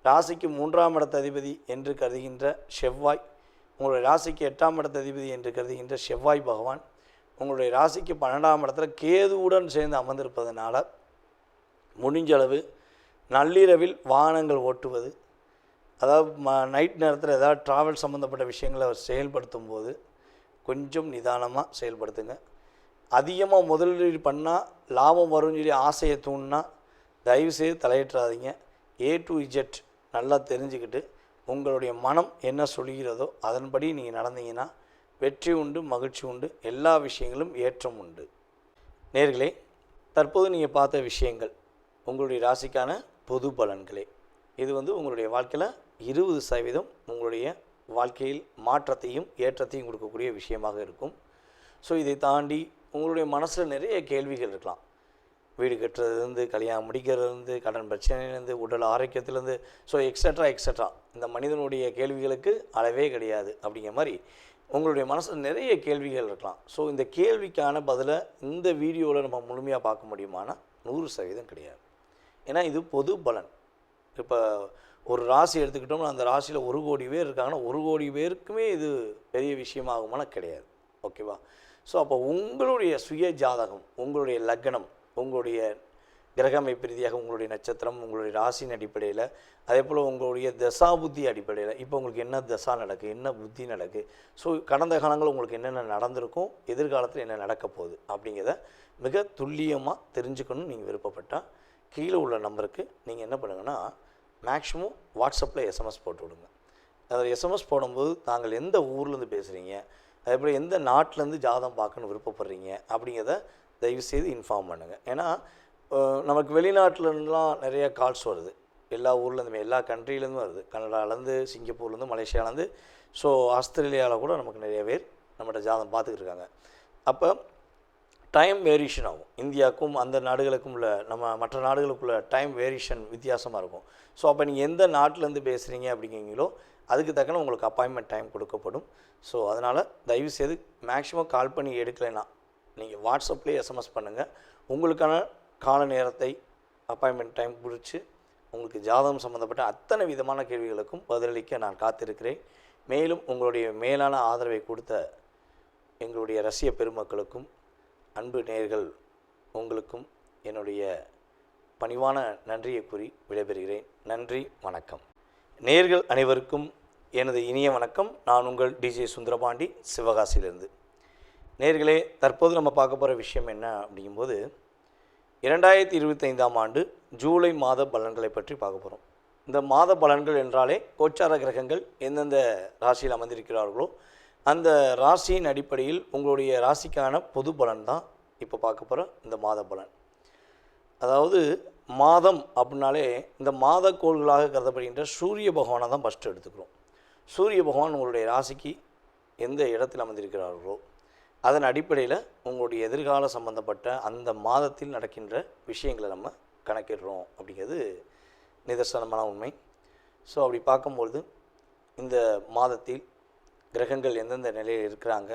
ராசிக்கு 3ஆம் இடத்த அதிபதி என்று கருதுகின்ற செவ்வாய், உங்களுடைய ராசிக்கு 8ஆம் இடத்த அதிபதி என்று கருதுகின்ற செவ்வாய் பகவான் உங்களுடைய ராசிக்கு 12ஆம் இடத்துல கேதுவுடன் சேர்ந்து அமர்ந்திருப்பதனால முடிஞ்சளவு நள்ளிரவில் வாகனங்கள் ஓட்டுவது, அதாவது நைட் நேரத்தில் ஏதாவது ட்ராவல் சம்மந்தப்பட்ட விஷயங்களை செயல்படுத்தும் போது கொஞ்சம் நிதானமாக செயல்படுத்துங்க. அதிகமாக முதலீடு பண்ணால் லாபம் வரும்னு சொல்லி ஆசையை தூண்டினா தயவுசெய்து தலையிட்டுறாதீங்க. A to Z நல்லா தெரிஞ்சுக்கிட்டு உங்களுடைய மனம் என்ன சொல்கிறதோ அதன்படி நீங்கள் நடந்தீங்கன்னா வெற்றி உண்டு, மகிழ்ச்சி உண்டு, எல்லா விஷயங்களும் ஏற்றம் உண்டு. நேர்களே, தற்போது நீங்கள் பார்த்த விஷயங்கள் உங்களுடைய ராசிக்கான பொது பலன்களே. இது உங்களுடைய வாழ்க்கையில் 20% உங்களுடைய வாழ்க்கையில் மாற்றத்தையும் ஏற்றத்தையும் கொடுக்கக்கூடிய விஷயமாக இருக்கும். ஸோ இதை தாண்டி உங்களுடைய மனசில் நிறைய கேள்விகள் இருக்கலாம். வீடு கட்டுறதுலேருந்து, கல்யாணம் முடிக்கிறதுலேருந்து, கடன் பிரச்சனையிலேருந்து, உடல் ஆரோக்கியத்திலேருந்து, ஸோ எக்ஸட்ரா இந்த மனிதனுடைய கேள்விகளுக்கு அளவே கிடையாது. அப்படிங்கிற மாதிரி உங்களுடைய மனசில் நிறைய கேள்விகள் இருக்கலாம். ஸோ இந்த கேள்விக்கான பதிலை இந்த வீடியோவில் நம்ம முழுமையாக பார்க்க முடியுமானா 100% கிடையாது. ஏன்னா இது பொது பலன். இப்போ ஒரு ராசி எடுத்துக்கிட்டோம்னா அந்த ராசியில் 1 கோடி பேர் இருக்காங்கன்னா 1 கோடி பேருக்குமே இது பெரிய விஷயமாகுமானா கிடையாது. ஓகேவா? ஸோ அப்போ உங்களுடைய சுய ஜாதகம், உங்களுடைய லக்னம், உங்களுடைய கிரக அமைப்பு ரீதியாக உங்களுடைய நட்சத்திரம், உங்களுடைய ராசியின் அடிப்படையில், அதே போல் உங்களுடைய தசா புத்தி அடிப்படையில் இப்போ உங்களுக்கு என்ன தசா நடக்குது, என்ன புத்தி நடக்குது, ஸோ கடந்த காலங்கள் உங்களுக்கு என்னென்ன நடந்திருக்கும், எதிர்காலத்தில் என்ன நடக்க போகுது அப்படிங்கிறத மிக துல்லியமாக தெரிஞ்சுக்கணும்னு நீங்கள் விருப்பப்பட்டால் கீழே உள்ள நம்பருக்கு நீங்கள் என்ன பண்ணுங்கன்னா மேக்ஸிமம் வாட்ஸ்அப்பில் SMS போட்டு விடுங்க. அதில் SMS போடும்போது தாங்கள் எந்த ஊர்லேருந்து பேசுகிறீங்க, அதே போல் எந்த நாட்டிலேருந்து ஜாதகம் பார்க்கணுன்னு விருப்பப்படுறீங்க அப்படிங்கிறத தயவுசெய்து இன்ஃபார்ம் பண்ணுங்கள். ஏன்னா நமக்கு வெளிநாட்டிலலாம் நிறைய கால்ஸ் வருது, எல்லா ஊர்லேருந்துமே, எல்லா கண்ட்ரிலேருந்து வருது. கனடாலேருந்து, சிங்கப்பூர்லேருந்து, மலேசியாவிலேருந்து, ஸோ ஆஸ்திரேலியாவில் கூட நமக்கு நிறைய பேர் நம்மகிட்ட ஜாதகம் பார்த்துக்கிட்டு இருக்காங்க. அப்போ டைம் வேரியேஷன் ஆகும். இந்தியாவுக்கும் அந்த நாடுகளுக்கும் உள்ள மற்ற நாடுகளுக்குள்ள டைம் வேரியேஷன் வித்தியாசமாக இருக்கும். ஸோ அப்போ நீங்கள் எந்த நாட்டிலேருந்து பேசுகிறீங்க அப்படிங்கிறீங்களோ அதுக்கு தக்கன உங்களுக்கு அப்பாயின்மெண்ட் டைம் கொடுக்கப்படும். ஸோ அதனால் தயவுசெய்து மேக்ஸிமம் கால் பண்ணி எடுக்கலைன்னா நீங்கள் வாட்ஸ்அப்லேயே SMS பண்ணுங்கள். உங்களுக்கான கால நேரத்தை அப்பாயின்மெண்ட் டைம் குறித்து உங்களுக்கு ஜாதகம் சம்மந்தப்பட்ட அத்தனை விதமான கேள்விகளுக்கும் பதிலளிக்க நான் காத்திருக்கிறேன். மேலும் உங்களுடைய மேலான ஆதரவை கொடுத்த எங்களுடைய ரசிக பெருமக்களுக்கும் அன்பு நேயர்கள் உங்களுக்கும் என்னுடைய பணிவான நன்றியை கூறி விடைபெறுகிறேன். நன்றி, வணக்கம். நேயர்கள் அனைவருக்கும் எனது இனிய வணக்கம். நான் உங்கள் DJ சுந்தரபாண்டி, சிவகாசியிலிருந்து. நேயர்களே, தற்போது நம்ம பார்க்க போகிற விஷயம் என்ன அப்படிங்கும்போது 2025ஆம் ஆண்டு ஜூலை மாத பலன்களை பற்றி பார்க்க போகிறோம். இந்த மாத பலன்கள் என்றாலே கோச்சார கிரகங்கள் எந்தெந்த ராசியில் அமர்ந்திருக்கிறார்களோ அந்த ராசியின் அடிப்படையில் உங்களுடைய ராசிக்கான பொது பலன் தான் இப்போ பார்க்க போகிற இந்த மாத பலன். அதாவது மாதம் அப்படின்னாலே இந்த மாத கோள்களாக கருதப்படுகின்ற சூரிய பகவானை தான் ஃபஸ்ட்டு எடுத்துக்கிறோம். சூரிய பகவான் உங்களுடைய ராசிக்கு எந்த இடத்தில் அமர்ந்திருக்கிறார்களோ அதன் அடிப்படையில் உங்களுடைய எதிர்கால சம்பந்தப்பட்ட அந்த மாதத்தில் நடக்கின்ற விஷயங்களை நம்ம கணக்கிடுறோம் அப்படிங்கிறது நிதர்சனமான உண்மை. ஸோ அப்படி பார்க்கும்பொழுது இந்த மாதத்தில் கிரகங்கள் எந்தெந்த நிலையில் இருக்கிறாங்க,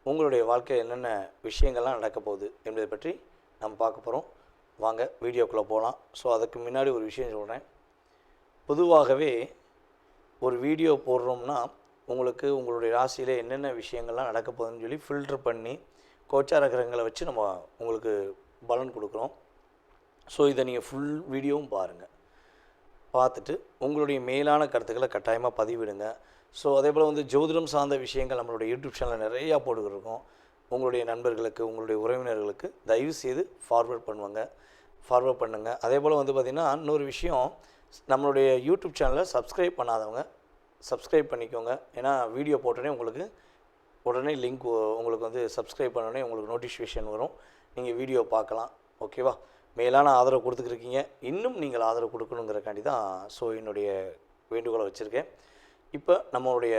உங்களுடைய வாழ்க்கையில் என்னென்ன விஷயங்கள்லாம் நடக்க போகுது என்பதை பற்றி நம்ம பார்க்க போகிறோம். வாங்க வீடியோக்குள்ளே போகலாம். ஸோ அதுக்கு முன்னாடி ஒரு விஷயம் சொல்கிறேன். பொதுவாகவே ஒரு வீடியோ போடுறோம்னா உங்களுக்கு உங்களுடைய ராசியில் என்னென்ன விஷயங்கள்லாம் நடக்க போகுதுன்னு சொல்லி ஃபில்ட்ரு பண்ணி கோச்சார கிரகங்களை வச்சு நம்ம உங்களுக்கு பலன் கொடுக்குறோம். ஸோ இதை நீங்கள் ஃபுல் வீடியோவும் பாருங்கள். பார்த்துட்டு உங்களுடைய மேலான கருத்துக்களை கட்டாயமாக பதிவிடுங்க. ஸோ அதே போல் வந்து ஜோதிடம் சார்ந்த விஷயங்கள் நம்மளுடைய யூடியூப் சேனலில் நிறையா போட்டுக்கிருக்கோம். உங்களுடைய நண்பர்களுக்கு உங்களுடைய உறவினர்களுக்கு தயவு செய்து ஃபார்வர்ட் பண்ணுங்கள். அதே போல் வந்து பார்த்திங்கன்னா இன்னொரு விஷயம், நம்மளுடைய யூடியூப் சேனலை சப்ஸ்கிரைப் பண்ணாதவங்க சப்ஸ்கிரைப் பண்ணிக்கோங்க. ஏன்னா வீடியோ போட்டோடனே உங்களுக்கு உடனே லிங்க் உங்களுக்கு வந்து சப்ஸ்கிரைப் பண்ணோடனே உங்களுக்கு நோட்டிஃபிகேஷன் வரும், நீங்கள் வீடியோ பார்க்கலாம். ஓகேவா? மேலான ஆதரவு கொடுத்துக்கிருக்கீங்க, இன்னும் நீங்கள் ஆதரவு கொடுக்கணுங்கிறக்காண்டி தான் என்னுடைய வேண்டுகோளை வச்சுருக்கேன். இப்போ நம்மளுடைய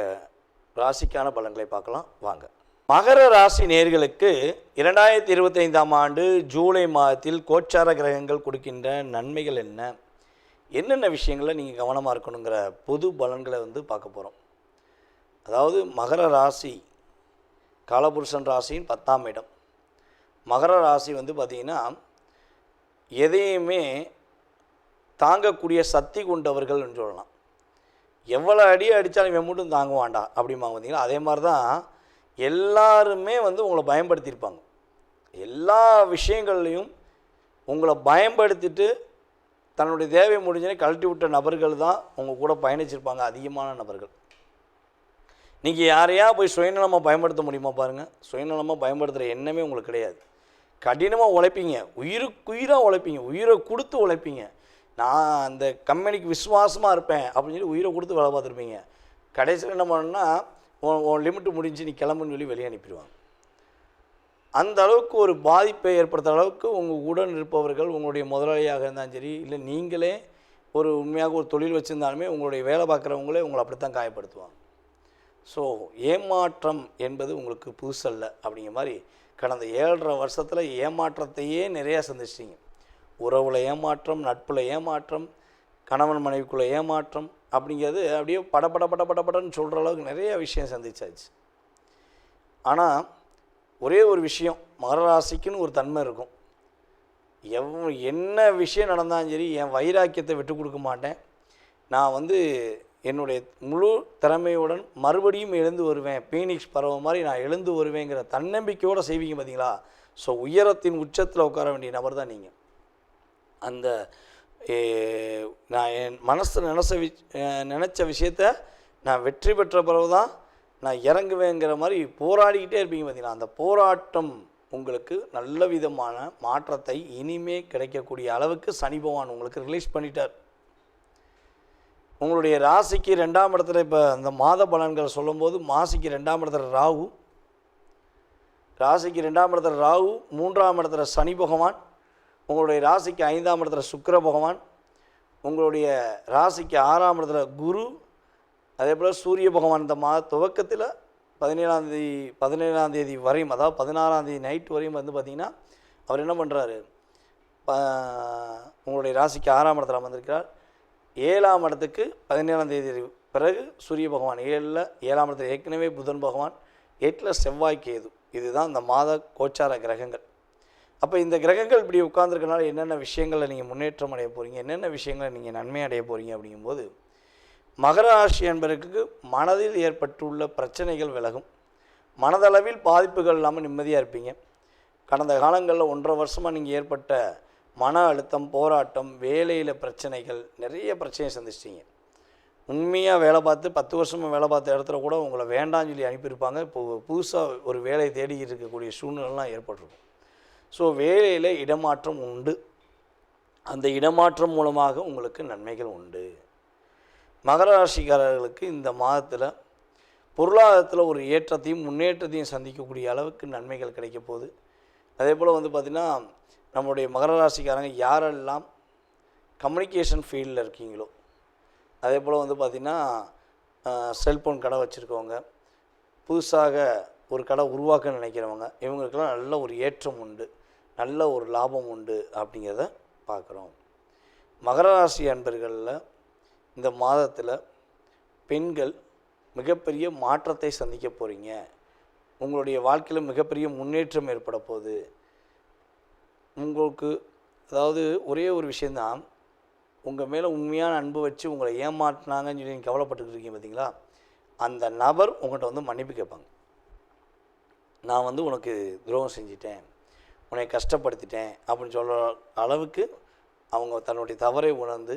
ராசிக்கான பலன்களை பார்க்கலாம் வாங்க. மகர ராசி நேயர்களுக்கு 2025ஆம் ஆண்டு ஜூலை மாதத்தில் கோச்சார கிரகங்கள் கொடுக்கின்ற நன்மைகள் என்னென்ன விஷயங்களில் நீங்கள் கவனமாக இருக்கணுங்கிற பொது பலன்களை வந்து பார்க்க போகிறோம். அதாவது மகர ராசி காலபுருஷன் ராசியின் 10ஆம் இடம். மகர ராசி வந்து பார்த்திங்கன்னா எதையுமே தாங்கக்கூடிய சக்தி கொண்டவர்கள்னு சொல்லலாம். எவ்வளோ அடி அடித்தாலும் இவன் மட்டும் தாங்குவான்டா அப்படிம்பாங்க பார்த்தீங்களா. அதே மாதிரி தான் எல்லாருமே வந்து உங்களை பயன்படுத்தியிருப்பாங்க. எல்லா விஷயங்கள்லையும் உங்களை பயன்படுத்திட்டு தன்னுடைய தேவை முடிஞ்சனே கழட்டி விட்ட நபர்கள் தான் உங்கள் கூட பயணிச்சிருப்பாங்க, அதிகமான நபர்கள். நீங்கள் யாரையா போய் சுயநலமாக பயன்படுத்த முடியுமா பாருங்கள். சுயநலமாக பயன்படுத்துகிற எண்ணமே உங்களுக்கு கிடையாது. கடினமாக உழைப்பீங்க, உயிருக்குயிராக உழைப்பீங்க, உயிரை கொடுத்து உழைப்பீங்க. நான் அந்த கம்பெனிக்கு விசுவாசமாக இருப்பேன் அப்படின்னு சொல்லி உயிரை கொடுத்து வேலை பார்த்துருப்பீங்க. கடைசியில் என்ன பண்ணணுன்னா உன் லிமிட்டு முடிஞ்சு நீ கிளம்புன்னு சொல்லி வெளியே அனுப்பிடுவாங்க. அந்த அளவுக்கு ஒரு பாதிப்பை ஏற்படுத்துகிற அளவுக்கு உங்கள் உடன் இருப்பவர்கள், உங்களுடைய முதலாளியாக இருந்தாலும் சரி, இல்லை நீங்களே ஒரு உண்மையாக ஒரு தொழில் வச்சுருந்தாலுமே உங்களுடைய வேலை பார்க்குறவங்களே உங்களை அப்படித்தான் காயப்படுத்துவாங்க. ஸோ ஏமாற்றம் என்பது உங்களுக்கு புதுசல்ல. அப்படிங்கிற மாதிரி கடந்த 7.5 வருஷத்தில் ஏமாற்றத்தையே நிறையா சந்திச்சிட்டிங்க. உறவில் ஏமாற்றம், நட்பில் ஏமாற்றம், கணவன் மனைவிக்குள்ளே ஏமாற்றம் அப்படிங்கிறது அப்படியே படன்னு சொல்கிற அளவுக்கு நிறைய விஷயம் சந்திச்சாச்சு. ஆனால் ஒரே ஒரு விஷயம், மகர ராசிக்குன்னு ஒரு தன்மை இருக்கும். என்ன விஷயம் நடந்தாலும் சரி என் வைராக்கியத்தை விட்டு கொடுக்க மாட்டேன். நான் வந்து என்னுடைய முழு திறமையுடன் மறுபடியும் எழுந்து வருவேன், பீனிக்ஸ் பறவை மாதிரி நான் எழுந்து வருவேங்கிற தன்னம்பிக்கையோடு செய்வீங்க பார்த்தீங்களா. ஸோ உயரத்தின் உச்சத்தில் உட்கார வேண்டிய நபர் தான் நீங்கள். அந்த நான் என் மனசில் நினச்ச விஷயத்த நான் வெற்றி பெற்ற பிறகு தான் நான் இறங்குவேங்கிற மாதிரி போராடிக்கிட்டே இருப்பீங்க பார்த்தீங்களா. அந்த போராட்டம் உங்களுக்கு நல்ல விதமான மாற்றத்தை இனிமே கிடைக்கக்கூடிய அளவுக்கு சனி பகவான் உங்களுக்கு ரிலீஸ் பண்ணிட்டார். உங்களுடைய ராசிக்கு 2ஆம் இடத்துல இப்போ அந்த மாத பலன்கள் சொல்லும்போது மாசிக்கு 2ஆம் இடத்துல ராகு, ராசிக்கு 2ஆம் இடத்துல ராகு, 3ஆம் இடத்துல சனி பகவான், உங்களுடைய ராசிக்கு 5ஆம் இடத்துல சுக்கிர பகவான், உங்களுடைய ராசிக்கு 6ஆம் இடத்துல குரு, அதே போல் சூரிய பகவான். இந்த மாத துவக்கத்தில் 17ஆம் தேதி வரையும், அதாவது 16ஆம் தேதி நைட் வரையும் வந்து பார்த்திங்கன்னா அவர் என்ன பண்ணுறாரு, உங்களுடைய ராசிக்கு 6ஆம் இடத்துல வந்திருக்கிறார். 7ஆம் இடத்துக்கு 17ஆம் தேதி பிறகு சூரிய பகவான் 7ஆம் இடத்துல ஏற்கனவே புதன் பகவான், 8ல் செவ்வாய் கேது. இதுதான் இந்த மாத கோச்சார கிரகங்கள். அப்போ இந்த கிரகங்கள் இப்படி உட்கார்ந்துருக்கனால என்னென்ன விஷயங்களில் நீங்கள் முன்னேற்றம் அடைய போகிறீங்க, என்னென்ன விஷயங்களை நீங்கள் நன்மை அடைய போகிறீங்க அப்படிங்கும்போது, மகர ராசி என்பதற்கு மனதில் ஏற்பட்டுள்ள பிரச்சனைகள் விலகும். மனதளவில் பாதிப்புகள் இல்லாமல் நிம்மதியாக இருப்பீங்க. கடந்த காலங்களில் 1.5 வருஷமாக நீங்கள் ஏற்பட்ட மன அழுத்தம், போராட்டம், வேலையில் பிரச்சனைகள், நிறைய பிரச்சனையை சந்திச்சிட்டிங்க. உண்மையாக வேலை பார்த்து 10 வருஷமாக வேலை பார்த்த இடத்துல கூட உங்களை வேண்டாம்னு சொல்லி அனுப்பியிருப்பாங்க. இப்போது புதுசாக ஒரு வேலை தேடி இருக்கக்கூடிய சூழ்நிலைலாம் ஏற்பட்டிருக்கும். ஸோ வேலையில் இடமாற்றம் உண்டு. அந்த இடமாற்றம் மூலமாக உங்களுக்கு நன்மைகள் உண்டு. மகர ராசிக்காரர்களுக்கு இந்த மாதத்தில் பொருளாதாரத்தில் ஒரு ஏற்றத்தையும் முன்னேற்றத்தையும் சந்திக்கக்கூடிய அளவுக்கு நன்மைகள் கிடைக்க போகுது. அதே போல் வந்து பார்த்திங்கன்னா நம்மளுடைய மகர ராசிக்காரங்க யாரெல்லாம் கம்யூனிகேஷன் ஃபீல்டில் இருக்கீங்களோ, அதே போல் வந்து பார்த்திங்கன்னா செல்ஃபோன் கடை வச்சுருக்கவங்க, புதுசாக ஒரு கடை உருவாக்க நினைக்கிறவங்க, இவங்களுக்கெல்லாம் நல்ல ஒரு ஏற்றம் உண்டு, நல்ல ஒரு லாபம் உண்டு அப்படிங்கிறத பார்க்குறோம். மகர ராசி அன்பர்களில் இந்த மாதத்தில் பெண்கள் மிகப்பெரிய மாற்றத்தை சந்திக்க போகிறீங்க. உங்களுடைய வாழ்க்கையில் மிகப்பெரிய முன்னேற்றம் ஏற்பட போகுது. உங்களுக்கு அதாவது ஒரே ஒரு விஷயந்தான், உங்கள் மேலே உண்மையான அன்பு வச்சு உங்களை ஏமாற்றினாங்கன்னு சொல்லி நீங்கள் கவலைப்பட்டுக்கிட்டு இருக்கீங்க பார்த்தீங்களா, அந்த நபர் உங்கள்கிட்ட வந்து மன்னிப்பு கேட்பாங்க. நான் வந்து உனக்கு துரோகம் செஞ்சிட்டேன், உன்னை கஷ்டப்படுத்திட்டேன் அப்படின்னு சொல்கிற அளவுக்கு அவங்க தன்னுடைய தவறை உணர்ந்து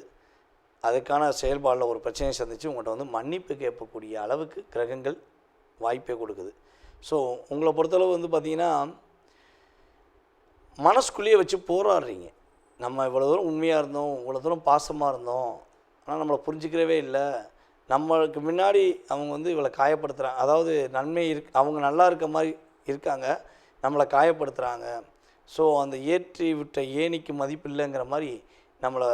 அதுக்கான செயல்பாடில் ஒரு பிரச்சனையை சந்தித்து உங்கள்கிட்ட வந்து மன்னிப்பு கேட்கக்கூடிய அளவுக்கு கிரகங்கள் வாய்ப்பே கொடுக்குது. ஸோ உங்களை பொறுத்தளவு வந்து பார்த்திங்கன்னா மனசுக்குள்ளேயே வச்சு போராடுறீங்க. நம்ம இவ்வளோ தூரம் உண்மையாக இருந்தோம், இவ்வளோ தூரம் பாசமாக இருந்தோம், ஆனால் நம்மளை புரிஞ்சிக்கிறவே இல்லை, நம்மளுக்கு முன்னாடி அவங்க வந்து இவளை காயப்படுத்துகிறாங்க, அதாவது நன்மை அவங்க நல்லா இருக்க மாதிரி இருக்காங்க, நம்மளை காயப்படுத்துகிறாங்க. ஸோ அந்த ஏற்றி விட்ட ஏணிக்கு மதிப்பு இல்லைங்கிற மாதிரி நம்மளை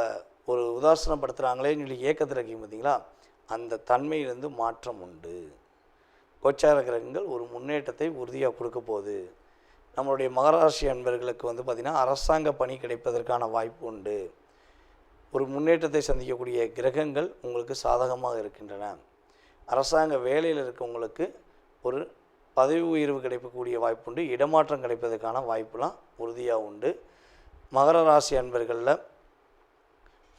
ஒரு உதாசனப்படுத்துகிறாங்களேன்னு சொல்லி ஏக்கத்தில் இருக்கீங்க பார்த்தீங்களா, அந்த தன்மையிலேருந்து மாற்றம் உண்டு. கோச்சார கிரகங்கள் ஒரு முன்னேற்றத்தை உறுதியாக கொடுக்க போகுது. நம்மளுடைய மகராசி அன்பர்களுக்கு வந்து பார்த்திங்கன்னா அரசாங்க பணி கிடைப்பதற்கான வாய்ப்பு உண்டு. ஒரு முன்னேற்றத்தை சந்திக்கக்கூடிய கிரகங்கள் உங்களுக்கு சாதகமாக இருக்கின்றன. அரசாங்க வேலையில் இருக்கவங்களுக்கு ஒரு பதவி உயர்வு கிடைக்கக்கூடிய வாய்ப்பு உண்டு. இடமாற்றம் கிடைப்பதற்கான வாய்ப்புலாம் உறுதியாக உண்டு. மகர ராசி அன்பர்களில்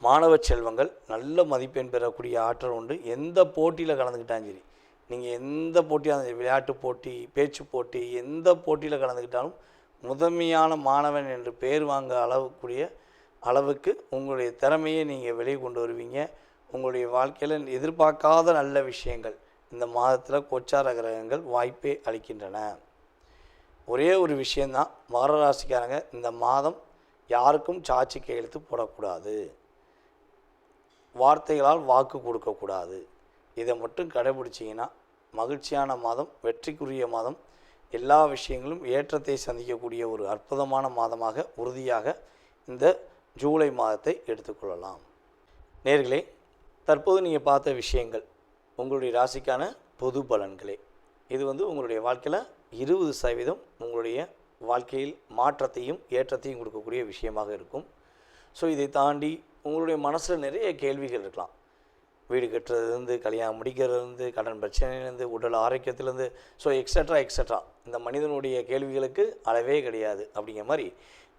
மாணவ செல்வங்கள் நல்ல மதிப்பெண் பெறக்கூடிய ஆற்றல் உண்டு. எந்த போட்டியில் கலந்துக்கிட்டாலும் சரி, நீங்கள் எந்த போட்டியாக விளையாட்டு போட்டி, பேச்சு போட்டி, எந்த போட்டியில் கலந்துக்கிட்டாலும் முதன்மையான மாணவன் என்று பேர் வாங்க அளவுக்கு உங்களுடைய திறமையை நீங்கள் வெளியே கொண்டு வருவீங்க. உங்களுடைய வாழ்க்கையில் எதிர்பார்க்காத நல்ல விஷயங்கள் இந்த மாதத்தில் கோச்சார கிரகங்கள் வாய்ப்பே அளிக்கின்றன. ஒரே ஒரு விஷயந்தான், மகர ராசிக்காரங்க இந்த மாதம் யாருக்கும் சாட்சி கையெழுத்து போடக்கூடாது, வார்த்தைகளால் வாக்கு கொடுக்கக்கூடாது. இதை மட்டும் கடைபிடிச்சிங்கன்னா மகிழ்ச்சியான மாதம், வெற்றிக்குரிய மாதம், எல்லா விஷயங்களும் ஏற்றத்தை சந்திக்கக்கூடிய ஒரு அற்புதமான மாதமாக உறுதியாக இந்த ஜூலை மாதத்தை எடுத்துக்கொள்ளலாம். நேர்களே, தற்போது நீங்கள் பார்த்த விஷயங்கள் உங்களுடைய ராசிக்கான பொது பலன்களே. இது வந்து உங்களுடைய வாழ்க்கையில் 20% உங்களுடைய வாழ்க்கையில் மாற்றத்தையும் ஏற்றத்தையும் கொடுக்கக்கூடிய விஷயமாக இருக்கும். ஸோ இதை தாண்டி உங்களுடைய மனசில் நிறைய கேள்விகள் இருக்கலாம். வீடு கட்டுறதுலேருந்து, கல்யாணம் முடிக்கிறதுலேருந்து, கடன் பிரச்சனையிலேருந்து, உடல் ஆரோக்கியத்திலேருந்து, ஸோ எக்ஸட்ரா இந்த மனிதனுடைய கேள்விகளுக்கு அளவே கிடையாது. அப்படிங்கிற மாதிரி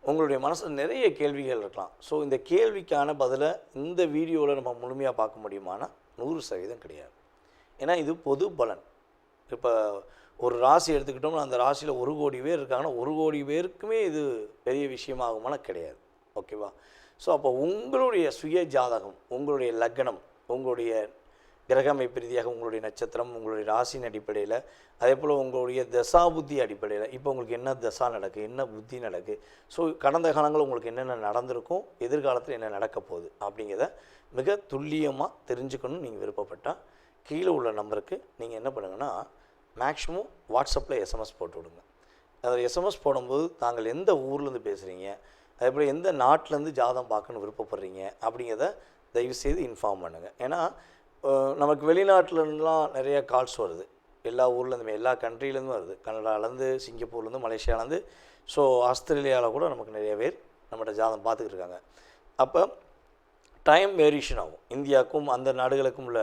உங்களுடைய மனசில் நிறைய கேள்விகள் இருக்கலாம். ஸோ இந்த கேள்விக்கான பதிலை இந்த வீடியோவில் நம்ம முழுமையாக பார்க்க முடியுமானா 100% கிடையாது. ஏன்னா இது பொது பலன். இப்போ ஒரு ராசி எடுத்துக்கிட்டோம்னா அந்த ராசியில் 1 கோடி பேர் இருக்காங்கன்னா 1 கோடி பேருக்குமே இது பெரிய விஷயமாகுமான கிடையாது. ஓகேவா? ஸோ அப்போ உங்களுடைய சுய ஜாதகம், உங்களுடைய லக்னம், உங்களுடைய கிரக அமைப்பு ரீதியாக உங்களுடைய நட்சத்திரம், உங்களுடைய ராசியின் அடிப்படையில், அதே போல் உங்களுடைய தசா புத்தி அடிப்படையில் இப்போ உங்களுக்கு என்ன தசா நடக்குது, என்ன புத்தி நடக்குது, ஸோ கடந்த காலங்கள் உங்களுக்கு என்னென்ன நடந்திருக்கும், எதிர்காலத்தில் என்ன நடக்க போகுது அப்படிங்கிறத மிக துல்லியமாக தெரிஞ்சுக்கணும்னு நீங்கள் விருப்பப்பட்டால் கீழே உள்ள நம்பருக்கு நீங்கள் என்ன பண்ணுங்கன்னா மேக்ஸிமம் வாட்ஸ்அப்பில் எஸ்எம்எஸ் போட்டு விடுங்க. அதில் எஸ்எம்எஸ் போடும்போது தாங்கள் எந்த ஊர்லேருந்து பேசுகிறீங்க, அதே போல் எந்த நாட்டிலேருந்து ஜாதகம் பார்க்கணுன்னு விருப்பப்படுறீங்க அப்படிங்கிறத தயவுசெய்து இன்ஃபார்ம் பண்ணுங்கள். ஏன்னா நமக்கு வெளிநாட்டிலலாம் நிறைய கால்ஸ் வருது, எல்லா ஊர்லேருந்துமே, எல்லா கண்ட்ரிலேருந்து வருது, கனடாலேருந்து, சிங்கப்பூர்லேருந்து, மலேசியாவிலேருந்து, ஸோ ஆஸ்திரேலியாவில் கூட நமக்கு நிறைய பேர் நம்மகிட்ட ஜாதகம் பார்த்துக்கிட்டு இருக்காங்க. அப்போ டைம் வேரியேஷன் ஆகும். இந்தியாவுக்கும் அந்த நாடுகளுக்கும் உள்ள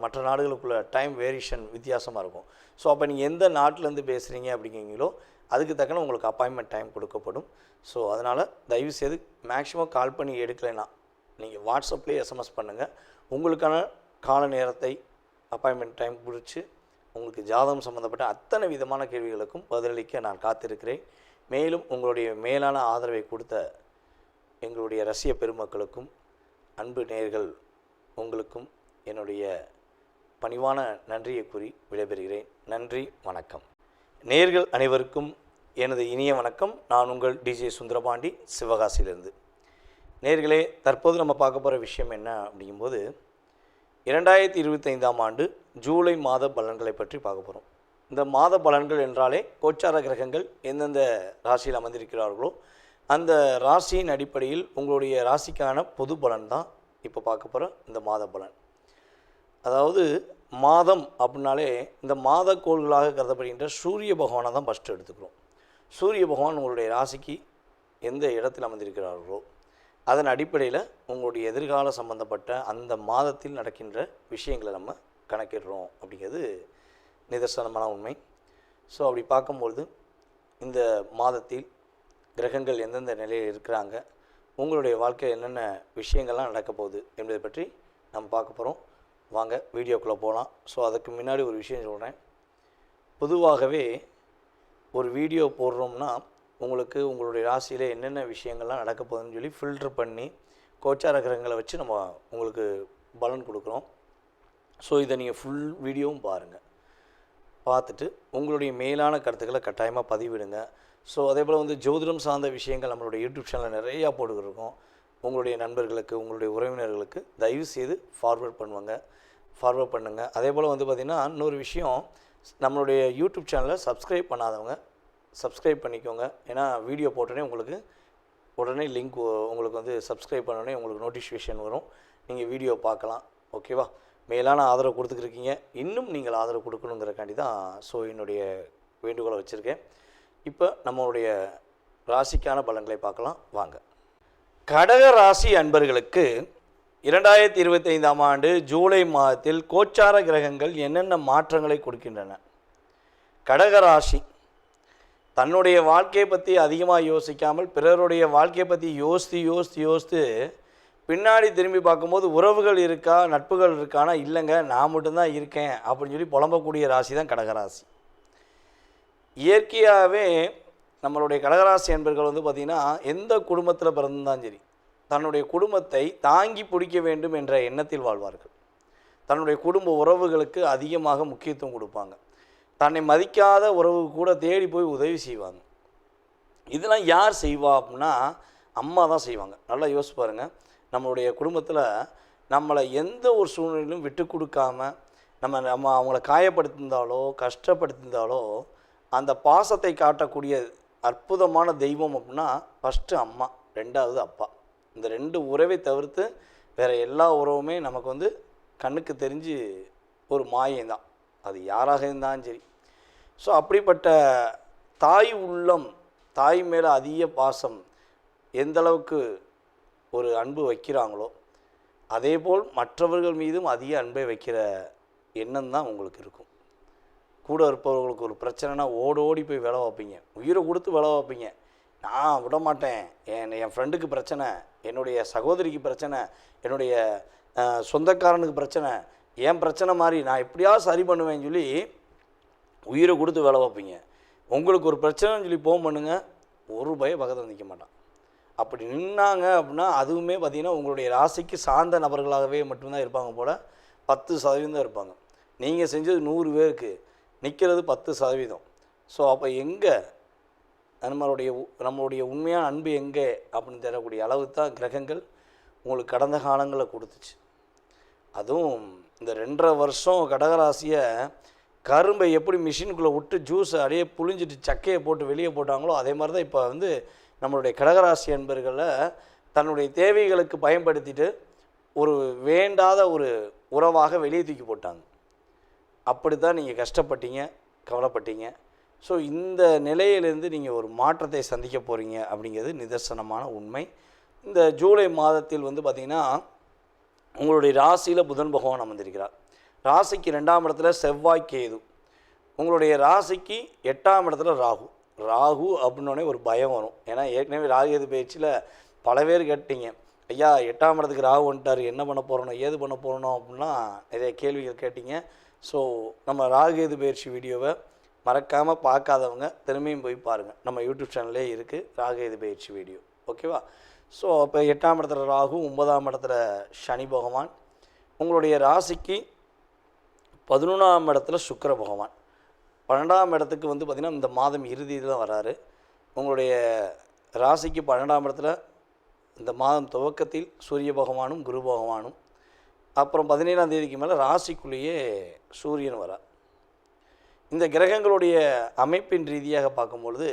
மற்ற நாடுகளுக்குள்ள டைம் வேரியேஷன் வித்தியாசமாக இருக்கும். ஸோ அப்போ நீங்கள் எந்த நாட்டிலேருந்து பேசுகிறீங்க அப்படிங்கிறீங்களோ அதுக்கு தக்கன உங்களுக்கு அப்பாயின்மெண்ட் டைம் கொடுக்கப்படும். ஸோ அதனால் தயவுசெய்து மேக்ஸிமம் கால் பண்ணி எடுக்கலைன்னா நீங்கள் வாட்ஸ்அப்லேயே எஸ்எம்எஸ் பண்ணுங்கள். உங்களுக்கான கால நேரத்தை அப்பாயின்மெண்ட் டைம் பிடிச்சி உங்களுக்கு ஜாதகம் சம்மந்தப்பட்ட அத்தனை விதமான கேள்விகளுக்கும் பதிலளிக்க நான் காத்திருக்கிறேன். மேலும் உங்களுடைய மேலான ஆதரவை கொடுத்த எங்களுடைய ரசிக பெருமக்களுக்கும் அன்பு நேயர்கள் உங்களுக்கும் என்னுடைய பணிவான நன்றியை கூறி விடைபெறுகிறேன். நன்றி, வணக்கம். நேயர்கள் அனைவருக்கும் எனது இனிய வணக்கம். நான் உங்கள் டிஜே சுந்தரபாண்டி, சிவகாசியிலிருந்து. நேயர்களே, தற்போது நம்ம பார்க்க போகிற விஷயம் என்ன அப்படிங்கும்போது 2025ஆம் ஆண்டு ஜூலை மாத பலன்களை பற்றி பார்க்க போகிறோம். இந்த மாத பலன்கள் என்றாலே கோச்சார கிரகங்கள் எந்தெந்த ராசியில் அமர்ந்திருக்கிறார்களோ அந்த ராசியின் அடிப்படையில் உங்களுடைய ராசிக்கான பொது பலன் தான் இப்போ பார்க்க போகிற இந்த மாத பலன். அதாவது மாதம் அப்படின்னாலே இந்த மாத கோள்களாக கருதப்படுகின்ற சூரிய பகவானை தான் ஃபஸ்ட்டு எடுத்துக்கிறோம். சூரிய பகவான் உங்களுடைய ராசிக்கு எந்த இடத்தில் அமர்ந்திருக்கிறார்களோ அதன் அடிப்படையில் உங்களுடைய எதிர்கால சம்பந்தப்பட்ட அந்த மாதத்தில் நடக்கின்ற விஷயங்களை நம்ம கணக்கிடுறோம் அப்படிங்கிறது நிதர்சனமான உண்மை. ஸோ அப்படி பார்க்கும்பொழுது இந்த மாதத்தில் கிரகங்கள் எந்தெந்த நிலையில் இருக்கிறாங்க, உங்களுடைய வாழ்க்கை என்னென்ன விஷயங்கள்லாம் நடக்க போகுது என்பதை பற்றி நம்ம பார்க்க போகிறோம். வாங்க வீடியோக்குள்ளே போகலாம். ஸோ அதுக்கு முன்னாடி ஒரு விஷயம் சொல்கிறேன். பொதுவாகவே ஒரு வீடியோ போடுறோம்னா உங்களுக்கு உங்களுடைய ராசியில் என்னென்ன விஷயங்கள்லாம் நடக்க போகுதுன்னு சொல்லி ஃபில்ட்ரு பண்ணி கோச்சார கிரகங்களை வச்சு நம்ம உங்களுக்கு பலன் கொடுக்குறோம். ஸோ இதை நீங்கள் ஃபுல் வீடியோவும் பாருங்கள். பார்த்துட்டு உங்களுடைய மேலான கருத்துக்களை கட்டாயமாக பதிவிடுங்க. ஸோ அதே போல் ஜோதிடம் சார்ந்த விஷயங்கள் நம்மளுடைய யூடியூப் சேனலில் நிறையா போட்டுக்கிருக்கோம். உங்களுடைய நண்பர்களுக்கு உங்களுடைய உறவினர்களுக்கு தயவு செய்து ஃபார்வர்ட் பண்ணுங்கள். அதே போல் பார்த்திங்கன்னா இன்னொரு விஷயம், நம்மளுடைய யூடியூப் சேனலை சப்ஸ்கிரைப் பண்ணாதவங்க சப்ஸ்கிரைப் பண்ணிக்கோங்க. ஏன்னா வீடியோ போட்டோடனே உங்களுக்கு உடனே லிங்க் உங்களுக்கு சப்ஸ்கிரைப் பண்ணோடனே உங்களுக்கு நோட்டிஃபிகேஷன் வரும். நீங்கள் வீடியோ பார்க்கலாம். ஓகேவா? மேலான ஆதரவு கொடுத்துக்கிருக்கீங்க. இன்னும் நீங்கள் ஆதரவு கொடுக்கணுங்கிறக்காண்டி தான் ஸோ என்னுடைய வேண்டுகோளை வச்சுருக்கேன். இப்போ நம்மளுடைய ராசிக்கான பலன்களை பார்க்கலாம் வாங்க. கடக ராசி அன்பர்களுக்கு 2025ஆம் ஆண்டு ஜூலை மாதத்தில் கோச்சார கிரகங்கள் என்னென்ன மாற்றங்களை கொடுக்கின்றன? கடகராசி தன்னுடைய வாழ்க்கையை பற்றி அதிகமாக யோசிக்காமல் பிறருடைய வாழ்க்கையை பற்றி யோசித்து பின்னாடி திரும்பி பார்க்கும்போது உறவுகள் இருக்கா, நட்புகள் இருக்கானா, இல்லைங்க நான் மட்டும்தான் இருக்கேன் அப்படின்னு சொல்லி புலம்பக்கூடிய ராசி தான் கடகராசி. இயற்கையாகவே நம்மளுடைய கடகராசி என்பர்கள் பார்த்திங்கன்னா எந்த குடும்பத்தில் பிறந்தாலும் சரி தன்னுடைய குடும்பத்தை தாங்கி பிடிக்க வேண்டும் என்ற எண்ணத்தில் வாழ்வார்கள். தன்னுடைய குடும்ப உறவுகளுக்கு அதிகமாக முக்கியத்துவம் கொடுப்பாங்க. தன்னை மதிக்காத உறவு கூட தேடி போய் உதவி செய்வாங்க. இதெல்லாம் யார் செய்வா அப்படின்னா அம்மா தான் செய்வாங்க. நல்லா யோசிச்சு பாருங்கள். நம்மளுடைய குடும்பத்தில் நம்மளை எந்த ஒரு சூழ்நிலையிலும் விட்டு கொடுக்காம நம்ம அவங்கள காயப்படுத்தியிருந்தாலோ கஷ்டப்படுத்தியிருந்தாலோ அந்த பாசத்தை காட்டக்கூடிய அற்புதமான தெய்வம் அப்படின்னா ஃபஸ்ட்டு அம்மா, ரெண்டாவது அப்பா. இந்த ரெண்டு உறவை தவிர்த்து வேறு எல்லா உறவுமே நமக்கு கண்ணுக்கு தெரிஞ்சு ஒரு மாயம்தான். அது யாராக இருந்தாலும் சரி. ஸோ அப்படிப்பட்ட தாய் உள்ளம், தாய் மேலே அதிக பாசம் எந்தளவுக்கு ஒரு அன்பு வைக்கிறாங்களோ அதேபோல் மற்றவர்கள் மீதும் அதிக அன்பை வைக்கிற எண்ணம் தான் உங்களுக்கு இருக்கும். கூட இருப்பவர்களுக்கு ஒரு பிரச்சனைனா ஓடி போய் வேலை வைப்பீங்க, உயிரை கொடுத்து வேலை வைப்பீங்க. நான் விட மாட்டேன், என் ஃப்ரெண்டுக்கு பிரச்சனை, என்னுடைய சகோதரிக்கு பிரச்சனை, என்னுடைய சொந்தக்காரனுக்கு பிரச்சனை, என் பிரச்சனை மாதிரி நான் எப்படியாவது சரி பண்ணுவேன்னு சொல்லி உயிரை கொடுத்து வேலை வைப்பீங்க. உங்களுக்கு ஒரு பிரச்சனைன்னு சொல்லி ஃபோன் பண்ணுங்க, ஒரு பயம் பக்கத்தில் நிற்க மாட்டான். அப்படி நின்னாங்க அப்படின்னா அதுவுமே பார்த்திங்கன்னா உங்களுடைய ராசிக்கு சார்ந்த நபர்களாகவே மட்டும்தான் இருப்பாங்க. போல் 10% தான் இருப்பாங்க. நீங்கள் செஞ்சது 100 பேருக்கு, நிற்கிறது 10%. ஸோ அப்போ எங்கே நம்மளுடைய உண்மையான அன்பு எங்கே அப்படின்னு தரக்கூடிய அளவு தான் கிரகங்கள் உங்களுக்கு கடந்த காலங்களில் கொடுத்துச்சு. அதுவும் இந்த 2.5 வருஷம் கடகராசியை கரும்பை எப்படி மிஷினுக்குள்ளே விட்டு ஜூஸை அப்படியே புழிஞ்சிட்டு சக்கையை போட்டு வெளியே போட்டாங்களோ அதே மாதிரி தான் இப்போ நம்மளுடைய கடகராசி அன்பர்களை தன்னுடைய தேவைகளுக்கு பயன்படுத்திட்டு ஒரு வேண்டாத ஒரு உறவாக வெளியே தூக்கி போட்டாங்க. அப்படி தான் நீங்கள் கஷ்டப்பட்டீங்க, கவலைப்பட்டீங்க. ஸோ இந்த நிலையிலேருந்து நீங்கள் ஒரு மாற்றத்தை சந்திக்க போகிறீங்க அப்படிங்கிறது நிதர்சனமான உண்மை. இந்த ஜூலை மாதத்தில் பார்த்திங்கன்னா உங்களுடைய ராசியில் புதன் பகவான் அமர்ந்திருக்கிறார். ராசிக்கு 2ஆம் இடத்துல செவ்வாய் கேது, உங்களுடைய ராசிக்கு 8ஆம் இடத்துல ராகு அப்படின்னோடனே ஒரு பயம் வரும். ஏன்னா ஏற்கனவே ராகு பயிற்சியில் பல பேர் கேட்டீங்க, ஐயா 8ஆம் இடத்துக்கு ராகு வந்துட்டார், என்ன பண்ண போகிறோம், ஏது பண்ண போகிறோம் அப்படின்னா நிறைய கேள்விகள் கேட்டீங்க. ஸோ நம்ம ராகு பயிற்சி வீடியோவை மறக்காமல் பார்க்காதவங்க திரும்பியும் போய் பாருங்கள். நம்ம யூடியூப் சேனல்லே இருக்குது ராகு பயிற்சி வீடியோ. ஓகேவா? ஸோ இப்போ 8ஆம் இடத்துல ராகு, 9ஆம் இடத்துல சனி பகவான், உங்களுடைய ராசிக்கு 11ஆம் இடத்துல சுக்கிர பகவான், 12ஆம் இடத்துக்கு பார்த்திங்கன்னா இந்த மாதம் இறுதியில் தான் வராரு. உங்களுடைய ராசிக்கு 12ஆம் இடத்துல இந்த மாதம் துவக்கத்தில் சூரிய பகவானும் குரு பகவானும், அப்புறம் 17ஆம் தேதிக்கு மேலே ராசிக்குள்ளேயே சூரியன் வரார். இந்த கிரகங்களுடைய அமைப்பின் ரீதியாக பார்க்கும்பொழுது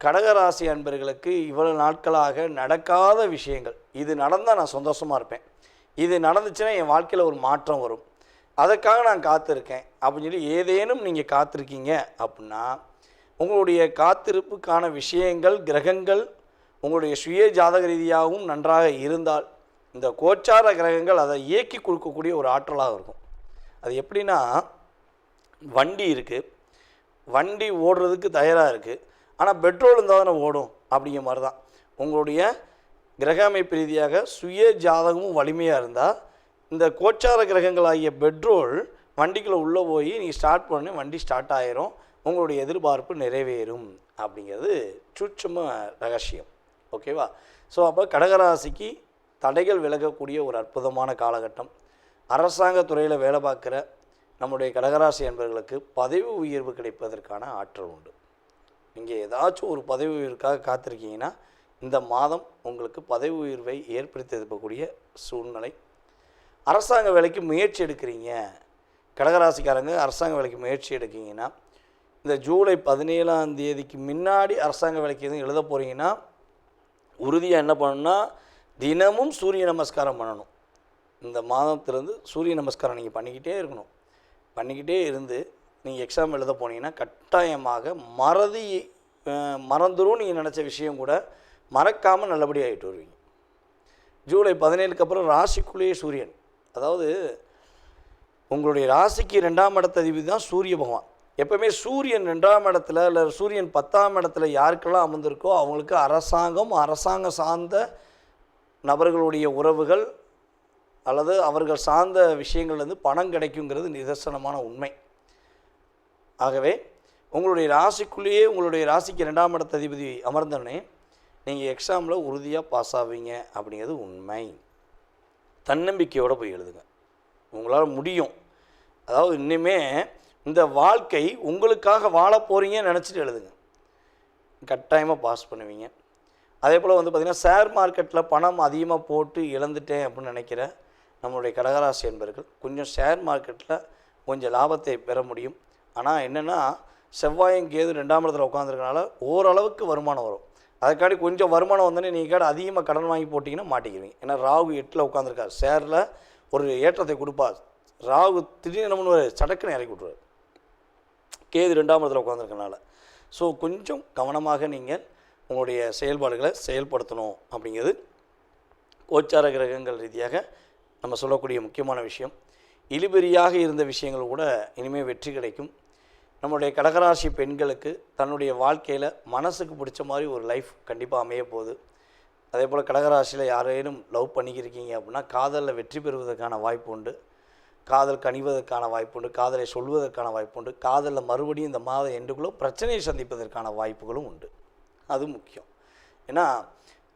கடகராசி அன்பர்களுக்கு இவ்வளவு நாட்களாக நடக்காத விஷயங்கள், இது நடந்தால் நான் சந்தோஷமாக இருப்பேன், இது நடந்துச்சுன்னா என் வாழ்க்கையில் ஒரு மாற்றம் வரும், அதற்காக நான் காத்திருக்கேன் அப்படின்னு சொல்லி ஏதேனும் நீங்கள் காத்திருக்கீங்க அப்படின்னா உங்களுடைய காத்திருப்புக்கான விஷயங்கள் கிரகங்கள் உங்களுடைய சுய ஜாதக ரீதியாகவும் நன்றாக இருந்தால் இந்த கோச்சார கிரகங்கள் அதை இயக்கி கொடுக்கக்கூடிய ஒரு ஆற்றலாக இருக்கும். அது எப்படின்னா, வண்டி இருக்குது, வண்டி ஓடுறதுக்கு தயாராக இருக்குது, ஆனால் பெட்ரோல் இருந்தால் தானே ஓடும். அப்படிங்கிற மாதிரி தான் உங்களுடைய கிரக அமைப்பு ரீதியாக சுய ஜாதகமும் வலிமையாக இருந்தால் இந்த கோச்சார கிரகங்களாகிய பெட்ரோல் வண்டிக்குள்ளே உள்ளே போய் நீங்கள் ஸ்டார்ட் பண்ணி வண்டி ஸ்டார்ட் ஆயிரும், உங்களுடைய எதிர்பார்ப்பு நிறைவேறும் அப்படிங்கிறது சூட்சும ரகசியம். ஓகேவா? ஸோ அப்போ கடகராசிக்கு தடைகள் விலகக்கூடிய ஒரு அற்புதமான காலகட்டம். அரசாங்க துறையில் வேலை பார்க்குற நம்முடைய கடகராசி என்பவர்களுக்கு பதவி உயர்வு கிடைப்பதற்கான ஆற்றல் உண்டு. நீங்கள் ஏதாச்சும் ஒரு பதவி உயர்வுக்காக காத்திருக்கீங்கன்னா இந்த மாதம் உங்களுக்கு பதவி உயர்வை ஏற்படுத்தி இருக்கக்கூடிய சூழ்நிலை. அரசாங்க வேலைக்கு முயற்சி எடுக்கிறீங்க, கடகராசிக்காரங்க அரசாங்க வேலைக்கு முயற்சி எடுக்கிறீங்கன்னா இந்த ஜூலை 17ஆம் தேதிக்கு முன்னாடி அரசாங்க வேலைக்கு எதுவும் எழுத போகிறீங்கன்னா உறுதியாக என்ன பண்ணணும்னா தினமும் சூரிய நமஸ்காரம் பண்ணணும். இந்த மாதத்துலேருந்து சூரிய நமஸ்காரம் நீங்கள் பண்ணிக்கிட்டே இருக்கணும். பண்ணிக்கிட்டே இருந்து நீங்கள் எக்ஸாம் எழுத போனீங்கன்னா கட்டாயமாக மறந்துடும் நீங்கள் நினச்ச விஷயம் கூட மறக்காமல் நல்லபடியாக ஆகிட்டு வருவீங்க. ஜூலை 17க்கு அப்புறம் ராசிக்குள்ளேயே சூரியன், அதாவது உங்களுடைய ராசிக்கு 2ஆம் இடத்ததிபதி தான் சூரிய பகவான். எப்போவுமே சூரியன் 2ஆம் இடத்துல இல்லை சூரியன் 10ஆம் இடத்துல யாருக்கெல்லாம் அமர்ந்திருக்கோ அவங்களுக்கு அரசாங்கம் சார்ந்த நபர்களுடைய உறவுகள் அல்லது அவர்கள் சார்ந்த விஷயங்கள்லேருந்து பணம் கிடைக்குங்கிறது நிதர்சனமான உண்மை. ஆகவே உங்களுடைய ராசிக்குள்ளேயே உங்களுடைய ராசிக்கு 2ஆம் இடத்த அதிபதி அமர்ந்தோடனே நீங்கள் எக்ஸாமில் உறுதியாக பாஸ் ஆவீங்க அப்படிங்கிறது உண்மை. தன்னம்பிக்கையோடு போய் எழுதுங்க, உங்களால் முடியும். அதாவது இன்னுமே இந்த வாழ்க்கை உங்களுக்காக வாழ போகிறீங்கன்னு நினச்சிட்டு எழுதுங்க, கட்டாயமாக பாஸ் பண்ணுவீங்க. அதே போல் பார்த்திங்கன்னா ஷேர் மார்க்கெட்டில் பணம் அதிகமாக போட்டு இழந்துட்டேன் அப்படின்னு நினைக்கிற நம்மளுடைய கடகராசி என்பவர்கள் கொஞ்சம் ஷேர் மார்க்கெட்டில் கொஞ்சம் லாபத்தை பெற முடியும். ஆனால் என்னென்னா செவ்வாயும் கேது 2ஆம் இடத்துல உட்காந்துருக்கனால ஓரளவுக்கு வருமானம் வரும். அதுக்காண்டி கொஞ்சம் வருமானம் வந்தோடனே நீங்கள் அதிகமாக கடன் வாங்கி போட்டிங்கன்னா மாட்டிக்குவீங்க. ஏன்னா ராகு 8ல் உட்காந்துருக்கார், ஷேரில் ஒரு ஏற்றத்தை கொடுப்பார். ராகு திடீர்னு நம்மளு சடக்குன்னு இறக்கி விட்ருவார், கேது 2ஆம் இடத்துல உட்காந்துருக்கனால. ஸோ கொஞ்சம் கவனமாக நீங்கள் உங்களுடைய செயல்பாடுகளை செயல்படுத்தணும் அப்படிங்கிறது கோச்சார கிரகங்கள் ரீதியாக நம்ம சொல்லக்கூடிய முக்கியமான விஷயம். இழுபறியாக இருந்த விஷயங்கள் கூட இனிமேல் வெற்றி கிடைக்கும். நம்முடைய கடகராசி பெண்களுக்கு தன்னுடைய வாழ்க்கையில் மனசுக்கு பிடிச்ச மாதிரி ஒரு லைஃப் கண்டிப்பாக அமைய போகுது. அதே போல் கடகராசியில் யாரேனும் லவ் பண்ணிக்கிருக்கீங்க அப்படின்னா காதலில் வெற்றி பெறுவதற்கான வாய்ப்பு உண்டு, காதல் கனிவதற்கான வாய்ப்பு உண்டு, காதலை சொல்வதற்கான வாய்ப்பு உண்டு, காதலில் மறுபடியும் இந்த மாத எண்டுக்குள்ளே பிரச்சனையை சந்திப்பதற்கான வாய்ப்புகளும் உண்டு. அது முக்கியம். ஏன்னா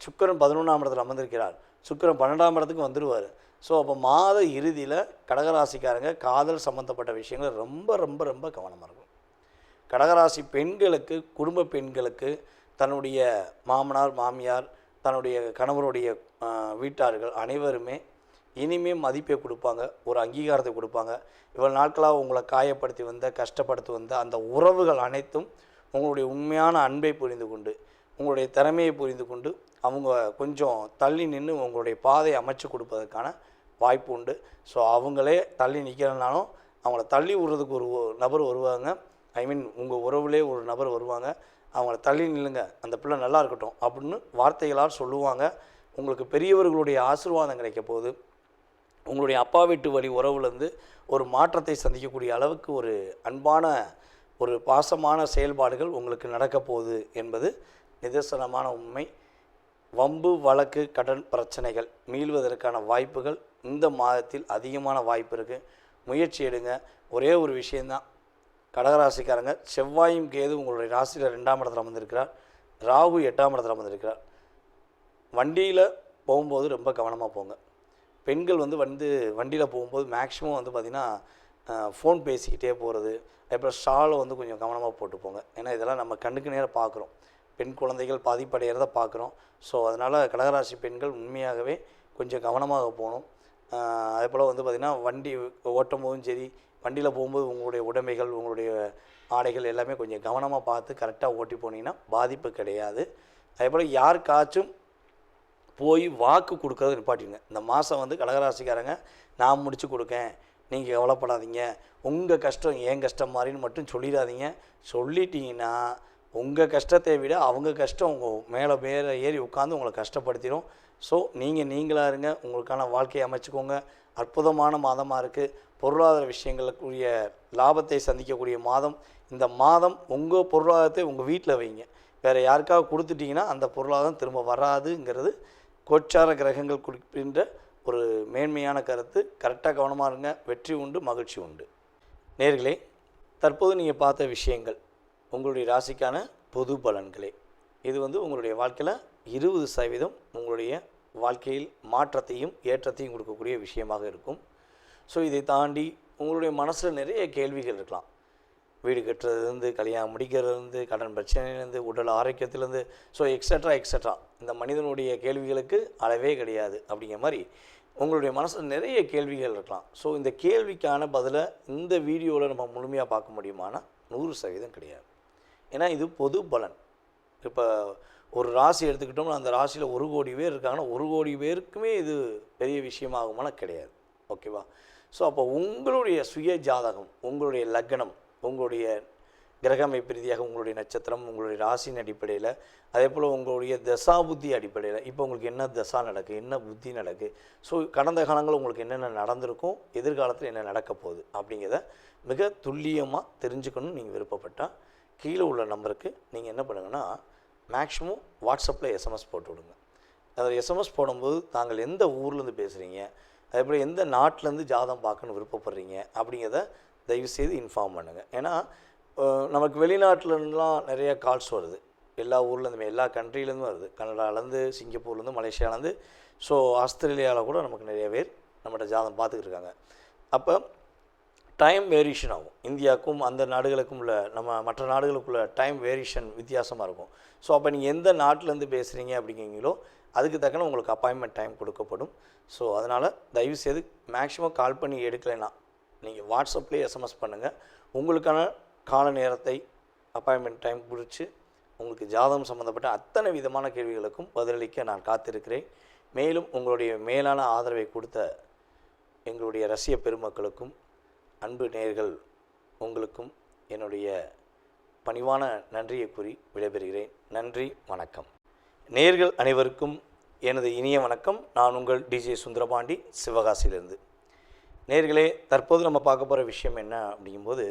சுக்கிரன் 11ஆம் இடத்துல அமர்ந்திருக்கிறார், சுக்கிரன் 12ஆம் இடத்துக்கு வந்துடுவார். ஸோ அப்போ மாத இறுதியில் கடகராசிக்காரங்க காதல் சம்மந்தப்பட்ட விஷயங்கள் ரொம்ப ரொம்ப ரொம்ப கவனமாக இருக்கும். கடகராசி பெண்களுக்கு, குடும்ப பெண்களுக்கு தன்னுடைய மாமனார் மாமியார் தன்னுடைய கணவருடைய வீட்டார்கள் அனைவருமே இனிமேல் மதிப்பை கொடுப்பாங்க, ஒரு அங்கீகாரத்தை கொடுப்பாங்க. இவ்வளோ நாட்களாக உங்களை காயப்படுத்தி வந்த கஷ்டப்படுத்தி வந்த அந்த உறவுகள் அனைத்தும் உங்களுடைய உண்மையான அன்பை புரிந்து கொண்டு உங்களுடைய திறமையை புரிந்து கொண்டு அவங்க கொஞ்சம் தள்ளி நின்று உங்களுடைய பாதையை அமைச்சு கொடுப்பதற்கான வாய்ப்பு உண்டு. ஸோ அவங்களே தள்ளி நிற்கிறனாலும் அவங்கள தள்ளி விடுறதுக்கு ஒரு நபர் வருவாங்க. உங்கள் உறவுலே ஒரு நபர் வருவாங்க, அவங்கள தள்ளி நில்லுங்க, அந்த பிள்ளை நல்லா இருக்கட்டும் அப்படின்னு வார்த்தைகளால் சொல்லுவாங்க. உங்களுக்கு பெரியவர்களுடைய ஆசீர்வாதம் கிடைக்க போகுது. உங்களுடைய அப்பா வீட்டு வழி உறவுலேருந்து ஒரு மாற்றத்தை சந்திக்கக்கூடிய அளவுக்கு ஒரு அன்பான ஒரு பாசமான செயல்பாடுகள் உங்களுக்கு நடக்க போகுது என்பது நிதர்சனமான உண்மை. வம்பு வழக்கு கடன் பிரச்சனைகள் மீள்வதற்கான வாய்ப்புகள் இந்த மாதத்தில் அதிகமான வாய்ப்பு இருக்குது. முயற்சி எடுங்க. ஒரே ஒரு விஷயந்தான், கடகராசிக்காரங்க செவ்வாயும் கேது உங்களுடைய ராசியில் 2ஆம் இடத்துல அமர்ந்திருக்கிறார், ராகு 8ஆம் இடத்துல அமர்ந்திருக்கிறார். வண்டியில் போகும்போது ரொம்ப கவனமாக போங்க. பெண்கள் வண்டியில் போகும்போது மேக்ஸிமம் பார்த்திங்கன்னா ஃபோன் பேசிக்கிட்டே போகிறது, அப்புறம் ஷாலை கொஞ்சம் கவனமாக போட்டு போங்க. ஏன்னா இதெல்லாம் நம்ம கண்ணுக்கு நேராக பார்க்குறோம், பெண் குழந்தைகள் பாதிப்படைகிறத பார்க்குறோம். ஸோ அதனால் கடகராசி பெண்கள் உண்மையாகவே கொஞ்சம் கவனமாக போகணும். அதே போல் பார்த்திங்கன்னா வண்டி ஓட்டும் போதும் சரி, வண்டியில் போகும்போது உங்களுடைய உடைமைகள் உங்களுடைய ஆடைகள் எல்லாமே கொஞ்சம் கவனமாக பார்த்து கரெக்டாக ஓட்டி போனீங்கன்னா பாதிப்பு கிடையாது. அதே போல் யாருக்காச்சும் போய் வாக்கு கொடுக்கறது நிப்பாட்டிங்க. இந்த மாதம் கடகராசிக்காரங்க நான் முடித்து கொடுக்கேன், நீங்கள் கவலைப்படாதீங்க, உங்கள் கஷ்டம் என் கஷ்டம் மாதிரின்னு மட்டும் சொல்லிடாதீங்க. சொல்லிட்டீங்கன்னா உங்கள் கஷ்டத்தை விட அவங்க கஷ்டம் உங்கள் மேலே ஏறி உட்காந்து உங்களை கஷ்டப்படுத்திடும். ஸோ நீங்களாக இருங்க, உங்களுக்கான வாழ்க்கையை அமைச்சுக்கோங்க. அற்புதமான மாதமாக இருக்குது. பொருளாதார விஷயங்களுக்குரிய லாபத்தை சந்திக்கக்கூடிய மாதம். இந்த மாதம் உங்கள் பொருளாதாரத்தை உங்கள் வீட்டில் வைங்க. வேறு யாருக்காக கொடுத்துட்டிங்கன்னா அந்த பொருளாதாரம் திரும்ப வராதுங்கிறது கோச்சார கிரகங்கள் குறிப்பின்ற ஒரு மேன்மையான கருத்து. கரெக்டாக கவனமாக இருங்க. வெற்றி உண்டு, மகிழ்ச்சி உண்டு. நேர்களே, தற்போது நீங்கள் பார்த்த விஷயங்கள் உங்களுடைய ராசிக்கான பொது பலன்களே. இது உங்களுடைய வாழ்க்கையில் 20% உங்களுடைய வாழ்க்கையில் மாற்றத்தையும் ஏற்றத்தையும் கொடுக்கக்கூடிய விஷயமாக இருக்கும். ஸோ இதை தாண்டி உங்களுடைய மனசில் நிறைய கேள்விகள் இருக்கலாம். வீடு கட்டுறதுலேருந்து, கல்யாணம் முடிக்கிறதுலேருந்து, கடன் பிரச்சனையிலேருந்து, உடல் ஆரோக்கியத்திலேருந்து, ஸோ எக்ஸட்ரா இந்த மனிதனுடைய கேள்விகளுக்கு அளவே கிடையாது. அப்படிங்கிற மாதிரி உங்களுடைய மனசில் நிறைய கேள்விகள் இருக்கலாம். ஸோ இந்த கேள்விக்கான பதிலை இந்த வீடியோவில் நம்ம முழுமையாக பார்க்க முடியுமானா 100% கிடையாது. ஏன்னா இது பொது பலன். இப்போ ஒரு ராசி எடுத்துக்கிட்டோம்னா அந்த ராசியில் 1 கோடி பேர் இருக்காங்கன்னா 1 கோடி பேருக்குமே இது பெரிய விஷயமாகுமானா கிடையாது. ஓகேவா? ஸோ அப்போ உங்களுடைய சுய ஜாதகம், உங்களுடைய லக்னம், உங்களுடைய கிரக அமைப்பு ரீதியாக உங்களுடைய நட்சத்திரம், உங்களுடைய ராசியின் அடிப்படையில், அதே போல் உங்களுடைய தசா புத்தி அடிப்படையில் இப்போ உங்களுக்கு என்ன தசா நடக்குது, என்ன புத்தி நடக்குது, ஸோ கடந்த காலங்களில் உங்களுக்கு என்னென்ன நடந்திருக்கும், எதிர்காலத்தில் என்ன நடக்க போகுது அப்படிங்கிறத மிக துல்லியமாக தெரிஞ்சுக்கணும்னு நீங்கள் விருப்பப்பட்டால் கீழே உள்ள நம்பருக்கு நீங்கள் என்ன பண்ணுங்கன்னா மேக்ஸிமம் வாட்ஸ்அப்பில் எஸ்எம்எஸ் போட்டு விடுங்க. அதில் எஸ்எம்எஸ் போடும்போது தாங்கள் எந்த ஊர்லேருந்து பேசுகிறீங்க, அதேபோல் எந்த நாட்டிலேருந்து ஜாதகம் பார்க்கணுன்னு விருப்பப்படுறீங்க அப்படிங்கிறத தயவுசெய்து இன்ஃபார்ம் பண்ணுங்கள். ஏன்னா நமக்கு வெளிநாட்டிலலாம் நிறைய கால்ஸ் வருது. எல்லா ஊர்லேருந்துமே, எல்லா கண்ட்ரிலேருந்து வருது. கனடாலேருந்து, சிங்கப்பூர்லேருந்து, மலேசியாவிலேருந்து, ஸோ ஆஸ்திரேலியாவில் கூட நமக்கு நிறைய பேர் நம்மகிட்ட ஜாதகம் பார்த்துக்கிட்டு இருக்காங்க. அப்போ டைம் வேரியேஷன் ஆகும். இந்தியாவுக்கும் அந்த நாடுகளுக்கும் உள்ள மற்ற நாடுகளுக்குள்ள டைம் வேரியேஷன் வித்தியாசமாக இருக்கும். ஸோ அப்போ நீங்கள் எந்த நாட்டிலேருந்து பேசுகிறீங்க அப்படிங்கிறீங்களோ அதுக்கு தக்கன உங்களுக்கு அப்பாயின்மெண்ட் டைம் கொடுக்கப்படும். ஸோ அதனால் தயவுசெய்து மேக்ஸிமம் கால் பண்ணி எடுக்கலைன்னா நீங்கள் வாட்ஸ்அப்லேயே எஸ்எம்எஸ் பண்ணுங்கள். உங்களுக்கான கால நேரத்தை அப்பாயின்மெண்ட் டைம் குறித்து உங்களுக்கு ஜாதகம் சம்மந்தப்பட்ட அத்தனை விதமான கேள்விகளுக்கும் பதிலளிக்க நான் காத்திருக்கிறேன். மேலும் உங்களுடைய மேலான ஆதரவை கொடுத்த எங்களுடைய ரசிக பெருமக்களுக்கும் அன்பு நேயர்கள் உங்களுக்கும் என்னுடைய பணிவான நன்றியை கூறி விடைபெறுகிறேன். நன்றி, வணக்கம். நேயர்கள் அனைவருக்கும் எனது இனிய வணக்கம். நான் உங்கள் டிஜே சுந்தரபாண்டி, சிவகாசியிலிருந்து. நேயர்களே, தற்போது நம்ம பார்க்க போகிற விஷயம் என்ன அப்படிங்கும்போது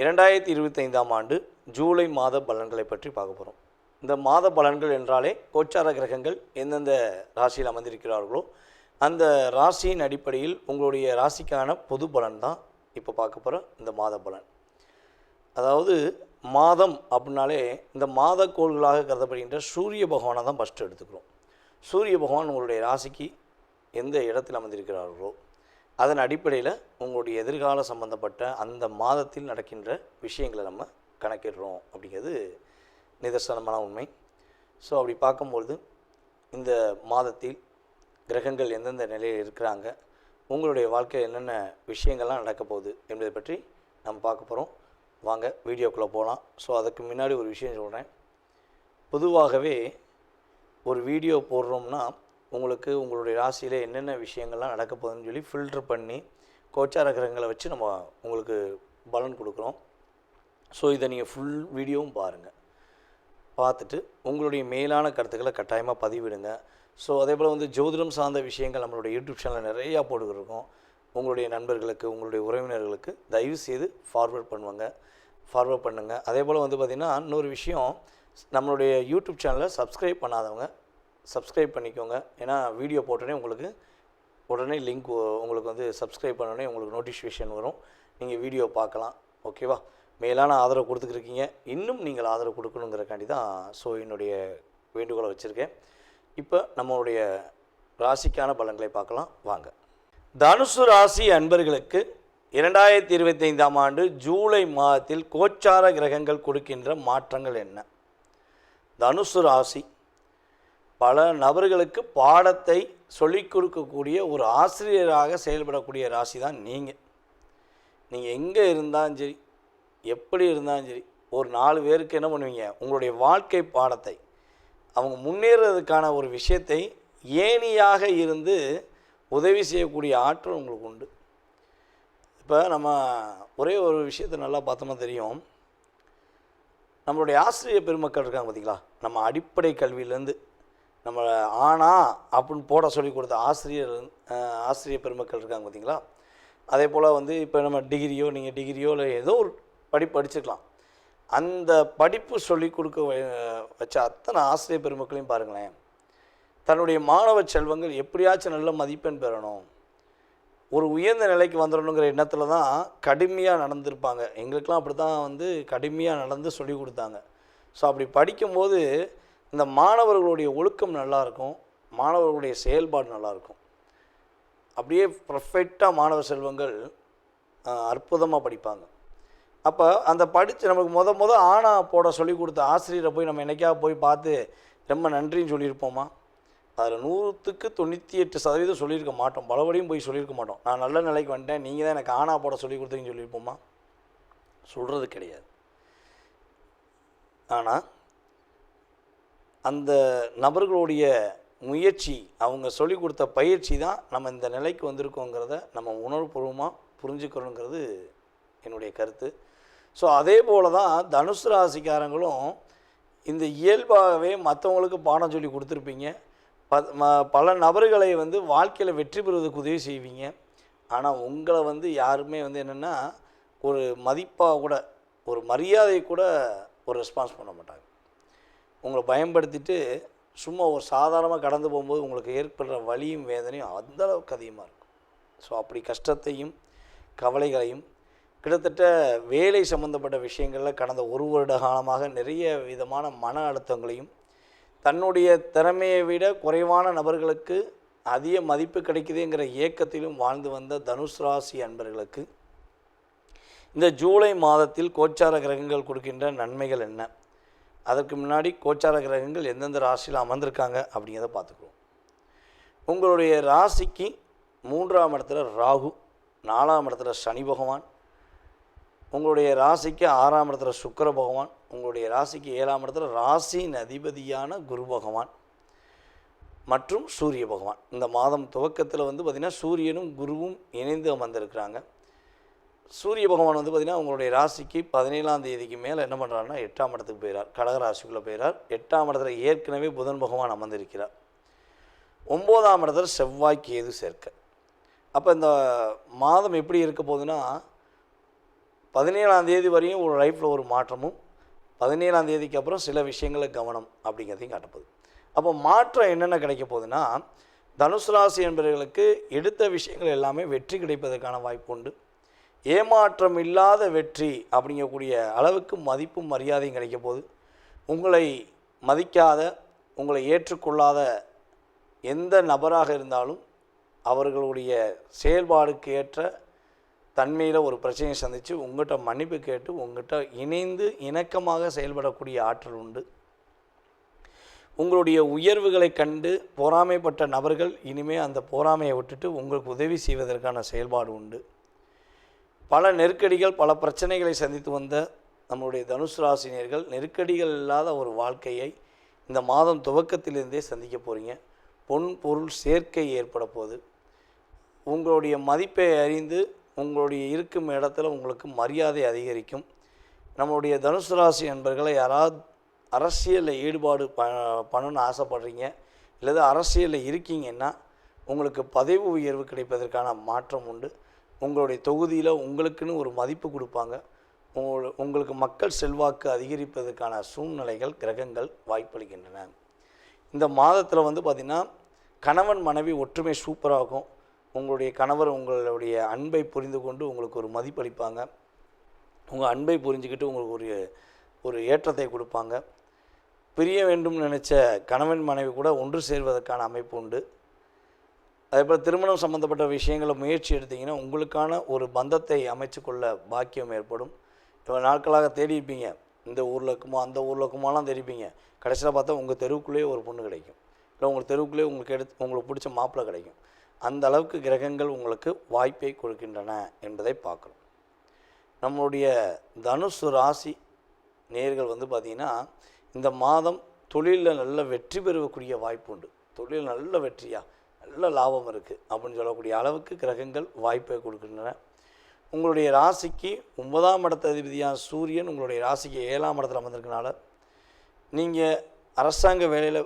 2025ஆம் ஆண்டு ஜூலை மாத பலன்களை பற்றி பார்க்க போகிறோம். இந்த மாத பலன்கள் என்றாலே கோச்சார கிரகங்கள் எந்தெந்த ராசியில் அமர்ந்திருக்கிறார்களோ அந்த ராசியின் அடிப்படையில் உங்களுடைய ராசிக்கான பொது பலன் தான் இப்போ பார்க்க போகிற இந்த மாத பலன். அதாவது மாதம் அப்படின்னாலே இந்த மாத கோள்களாக கருதப்படுகின்ற சூரிய பகவானை தான் ஃபஸ்ட்டு எடுத்துக்கிறோம். சூரிய பகவான் உங்களுடைய ராசிக்கு எந்த இடத்தில் அமர்ந்திருக்கிறார்களோ அதன் அடிப்படையில் உங்களுடைய எதிர்கால சம்பந்தப்பட்ட அந்த மாதத்தில் நடக்கின்ற விஷயங்களை நம்ம கணக்கிடுறோம் அப்படிங்கிறது நிதர்சனமான உண்மை. ஸோ அப்படி பார்க்கும்பொழுது இந்த மாதத்தில் கிரகங்கள் எந்தெந்த நிலையில் இருக்கிறாங்க, உங்களுடைய வாழ்க்கையில் என்னென்ன விஷயங்கள்லாம் நடக்க போகுது என்பதை பற்றி நம்ம பார்க்க போகிறோம். வாங்க வீடியோக்குள்ளே போகலாம். ஸோ அதுக்கு முன்னாடி ஒரு விஷயம் சொல்கிறேன். பொதுவாகவே ஒரு வீடியோ போடுறோம்னா உங்களுக்கு உங்களுடைய ராசியில் என்னென்ன விஷயங்கள்லாம் நடக்க போகுதுன்னு சொல்லி ஃபில்ட்ரு பண்ணி கோச்சார கிரகங்களை வச்சு நம்ம உங்களுக்கு பலன் கொடுக்குறோம். ஸோ இதை நீங்கள் ஃபுல் வீடியோவும் பாருங்கள். பார்த்துட்டு உங்களுடைய மேலான கருத்துக்களை கட்டாயமாக பதிவிடுங்க. ஸோ அதே போல் ஜோதிடம் சார்ந்த விஷயங்கள் நம்மளுடைய யூடியூப் சேனலில் நிறையா போட்டுக்கிருக்கோம். உங்களுடைய நண்பர்களுக்கு, உங்களுடைய உறவினர்களுக்கு தயவுசெய்து ஃபார்வர்ட் பண்ணுங்கள். அதே போல் பார்த்திங்கன்னா இன்னொரு விஷயம், நம்மளுடைய யூடியூப் சேனலை சப்ஸ்கிரைப் பண்ணாதவங்க சப்ஸ்கிரைப் பண்ணிக்கோங்க. ஏன்னா வீடியோ போட்டோடனே உங்களுக்கு உடனே லிங்க் உங்களுக்கு சப்ஸ்கிரைப் பண்ணோடனே உங்களுக்கு நோட்டிஃபிகேஷன் வரும். நீங்கள் வீடியோ பார்க்கலாம். ஓகேவா? மேலான ஆதரவு கொடுத்துக்கிருக்கீங்க. இன்னும் நீங்கள் ஆதரவு கொடுக்கணுங்கிறக்காண்டி தான் ஸோ என்னுடைய வேண்டுகோளை வச்சுருக்கேன். இப்போ நம்மளுடைய ராசிக்கான பலன்களை பார்க்கலாம் வாங்க. தனுசு ராசி அன்பர்களுக்கு 2025ஆம் ஆண்டு ஜூலை மாதத்தில் கோச்சார கிரகங்கள் கொடுக்கின்ற மாற்றங்கள் என்ன? தனுசு ராசி பல நபர்களுக்கு பாடத்தை சொல்லிக் கொடுக்கக்கூடிய ஒரு ஆசிரியராக செயல்படக்கூடிய ராசி தான் நீங்கள். எங்கே இருந்தாலும் சரி, எப்படி இருந்தாலும் சரி, ஒரு 4 பேருக்கு என்ன பண்ணுவீங்க, உங்களுடைய வாழ்க்கை பாடத்தை அவங்க முன்னேறதுக்கான ஒரு விஷயத்தை ஏணியாக இருந்து உதவி செய்யக்கூடிய ஆற்றல் உங்களுக்கு உண்டு. இப்போ நம்ம ஒரே ஒரு விஷயத்தை நல்லா பார்த்தோம்னா தெரியும். நம்மளுடைய ஆசிரியர் பெருமக்கள் இருக்காங்க பார்த்திங்களா, நம்ம அடிப்படை கல்வியிலேருந்து நம்ம ஆனா அப்படின்னு போட சொல்லி கொடுத்த ஆசிரியர் பெருமக்கள் இருக்காங்க பார்த்திங்களா. அதே போல் இப்போ நம்ம நீங்கள் டிகிரியோ இல்லை ஏதோ ஒரு படிப்பு படிச்சுக்கலாம். அந்த படிப்பு சொல்லி கொடுக்க வச்ச அத்தனை ஆசிரியர் பெருமக்களையும் பாருங்களேன். தன்னுடைய மாணவ செல்வங்கள் எப்படியாச்சும் நல்ல மதிப்பெண் பெறணும், ஒரு உயர்ந்த நிலைக்கு வந்துடணுங்கிற எண்ணத்தில் தான் கடுமையாக நடந்திருப்பாங்க. எங்களுக்கெலாம் அப்படி தான் வந்து கடுமையாக நடந்து சொல்லி கொடுத்தாங்க. ஸோ அப்படி படிக்கும்போது இந்த மாணவர்களுடைய ஒழுக்கம் நல்லாயிருக்கும், மாணவர்களுடைய செயல்பாடு நல்லாயிருக்கும். அப்படியே பர்ஃபெக்டாக மாணவ செல்வங்கள் அற்புதமாக படிப்பாங்க. அப்போ அந்த படித்து நமக்கு முத ஆணா போட சொல்லி கொடுத்த ஆசிரியரை போய் நம்ம என்னைக்காவது போய் பார்த்து ரொம்ப நன்றின்னு சொல்லியிருப்போமா? அதில் 100க்கு 98% சொல்லியிருக்க மாட்டோம். பலபடியும் போய் சொல்லியிருக்க மாட்டோம். நான் நல்ல நிலைக்கு வந்துட்டேன், நீங்கள் தான் எனக்கு ஆணா போட சொல்லி கொடுத்தீங்கன்னு சொல்லியிருப்போமா? சொல்கிறது கிடையாது. ஆனால் அந்த நபர்களுடைய முயற்சி, அவங்க சொல்லி கொடுத்த பயிற்சி தான் நம்ம இந்த நிலைக்கு வந்திருக்கோங்கிறத நம்ம உணர்வுபூர்வமாக புரிஞ்சுக்கணுங்கிறது என்னுடைய கருத்து. ஸோ அதே போல் தான் தனுசு ராசிக்காரங்களும் இந்த இயல்பாகவே மற்றவங்களுக்கு பாடம் சொல்லி கொடுத்துருப்பீங்க. பல நபர்களை வந்து வாழ்க்கையில் வெற்றி பெறுவதற்கு உதவி செய்வீங்க. ஆனால் உங்களை வந்து யாருமே வந்து என்னென்னா ஒரு மதிப்பாக கூட, ஒரு மரியாதை கூட ஒரு ரெஸ்பான்ஸ் பண்ண மாட்டாங்க. உங்களை பயன்படுத்திட்டு சும்மா ஒரு சாதாரணமாக கடந்து போகும்போது உங்களுக்கு ஏற்படுற வலியும் வேதனையும் அந்தளவுக்கு அதிகமாக இருக்கும். ஸோ அப்படி கஷ்டத்தையும் கவலைகளையும் கிட்டத்தட்ட வேலை சம்பந்தப்பட்ட விஷயங்களில் கடந்த 1 வருட காலமாக நிறைய விதமான மன அழுத்தங்களையும், தன்னுடைய திறமையை விட குறைவான நபர்களுக்கு அதிக மதிப்பு கிடைக்குதுங்கிற ஏக்கத்திலும் வாழ்ந்து வந்த தனுசு ராசி அன்பர்களுக்கு இந்த ஜூலை மாதத்தில் கோச்சார கிரகங்கள் கொடுக்கின்ற நன்மைகள் என்ன, அதற்கு முன்னாடி கோச்சார கிரகங்கள் எந்தெந்த ராசியில் அமர்ந்திருக்காங்க அப்படிங்கிறத பார்த்துக்குவோம். உங்களுடைய ராசிக்கு 3ஆம் இடத்துல ராகு, 4ஆம் இடத்துல சனி பகவான், உங்களுடைய ராசிக்கு 6ஆம் இடத்துல சுக்கிர பகவான், உங்களுடைய ராசிக்கு 7ஆம் இடத்துல ராசியின் அதிபதியான குரு பகவான் மற்றும் சூரிய பகவான். இந்த மாதம் துவக்கத்தில் வந்து பார்த்திங்கன்னா சூரியனும் குருவும் இணைந்து அமர்ந்திருக்கிறாங்க. சூரிய பகவான் வந்து பார்த்திங்கன்னா உங்களுடைய ராசிக்கு 17ஆம் தேதிக்கு மேலே என்ன பண்ணுறாருன்னா 8ஆம் இடத்துக்கு போயிறார், கடக ராசிக்குள்ளே போயிறார். 8ஆம் இடத்துல ஏற்கனவே புதன் பகவான் அமர்ந்திருக்கிறார். 9ஆம் இடத்துல செவ்வாய் கேது சேர்க்க. அப்போ இந்த மாதம் எப்படி இருக்க போகுதுன்னா 17ஆம் தேதி வரையும் ஒரு லைஃப்பில் ஒரு மாற்றமும், 17ஆம் தேதிக்கு அப்புறம் சில விஷயங்களில் கவனம் அப்படிங்கிறதையும் காட்டப்போகுது. அப்போ மாற்றம் என்னென்ன கிடைக்க போகுதுன்னா, தனுசு ராசி என்பவர்களுக்கு எடுத்த விஷயங்கள் எல்லாமே வெற்றி கிடைப்பதற்கான வாய்ப்பு உண்டு. ஏமாற்றம் இல்லாத வெற்றி அப்படிங்கக்கூடிய அளவுக்கு மதிப்பும் மரியாதையும் கிடைக்க போகுது. உங்களை மதிக்காத, உங்களை ஏற்றுக்கொள்ளாத எந்த நபராக இருந்தாலும் அவர்களுடைய செயல்பாடுக்கு ஏற்ற தன்மையில் ஒரு பிரச்சனையை சந்தித்து உங்கள்கிட்ட மன்னிப்பு கேட்டு உங்கள்கிட்ட இணைந்து இணக்கமாக செயல்படக்கூடிய ஆற்றல் உண்டு. உங்களுடைய உயர்வுகளை கண்டு பொறாமைப்பட்ட நபர்கள் இனிமேல் அந்த பொறாமையை விட்டுட்டு உங்களுக்கு உதவி செய்வதற்கான செயல்பாடு உண்டு. பல நெருக்கடிகள், பல பிரச்சனைகளை சந்தித்து வந்த நம்மளுடைய தனுசு ராசினியர்கள் நெருக்கடிகள் இல்லாத ஒரு வாழ்க்கையை இந்த மாதம் துவக்கத்திலிருந்தே சந்திக்க போகிறீங்க. பொன் பொருள் சேர்க்கை ஏற்பட போகுது. உங்களுடைய மதிப்பை அறிந்து உங்களுடைய இருக்கும் இடத்துல உங்களுக்கு மரியாதை அதிகரிக்கும். நம்மளுடைய தனுசு ராசி நண்பர்களை யாராவது அரசியலில் ஈடுபாடு பண்ணணும்னு ஆசைப்படுறீங்க, இல்லது அரசியலில் இருக்கீங்கன்னா உங்களுக்கு பதவி உயர்வு கிடைப்பதற்கான மாற்றம் உண்டு. உங்களுடைய தொகுதியில் உங்களுக்குன்னு ஒரு மதிப்பு கொடுப்பாங்க. உங்களுக்கு மக்கள் செல்வாக்கு அதிகரிப்பதற்கான சூழ்நிலைகள் கிரகங்கள் வாய்ப்பளிக்கின்றன. இந்த மாதத்தில் வந்து பார்த்திங்கன்னா கணவன் மனைவி ஒற்றுமை சூப்பராகும். உங்களுடைய கணவர் உங்களுடைய அன்பை புரிந்து கொண்டு உங்களுக்கு ஒரு மதிப்பளிப்பாங்க. உங்கள் அன்பை புரிஞ்சுக்கிட்டு உங்களுக்கு ஒரு ஏற்றத்தை கொடுப்பாங்க. பிரிய வேண்டும் நினச்ச கணவன் மனைவி கூட ஒன்று சேர்வதற்கான அமைப்பு உண்டு. அதேபோல் திருமணம் சம்மந்தப்பட்ட விஷயங்களை முயற்சி எடுத்திங்கன்னா உங்களுக்கான ஒரு பந்தத்தை அமைச்சு கொள்ள பாக்கியம் ஏற்படும். இப்போ நாட்களாக தேடி இருப்பீங்க, இந்த ஊரில் இருக்குமோ அந்த ஊரில் இருக்குமாலாம் தேடிப்பீங்க. கடைசியில் பார்த்தா உங்கள் தெருவுக்குள்ளேயே ஒரு பொண்ணு கிடைக்கும், இல்லை உங்கள் தெருவுக்குள்ளேயே உங்களுக்கு பிடிச்ச மாப்பிள்ளை கிடைக்கும். அந்த அளவுக்கு கிரகங்கள் உங்களுக்கு வாய்ப்பை கொடுக்கின்றன என்பதை பார்க்குறோம். நம்மளுடைய தனுசு ராசி நேயர்கள் வந்து பார்த்திங்கன்னா இந்த மாதம் தொழிலில் நல்ல வெற்றி பெறக்கூடிய வாய்ப்பு உண்டு. தொழில் நல்ல வெற்றியாக நல்ல லாபம் இருக்குது அப்படின்னு சொல்லக்கூடிய அளவுக்கு கிரகங்கள் வாய்ப்பை கொடுக்கின்றன. உங்களுடைய ராசிக்கு 9ஆம் இடத்த அதிபதியான சூரியன் உங்களுடைய ராசிக்கு 7ஆம் இடத்துல வந்திருக்கனால நீங்கள் அரசாங்க வேலையில்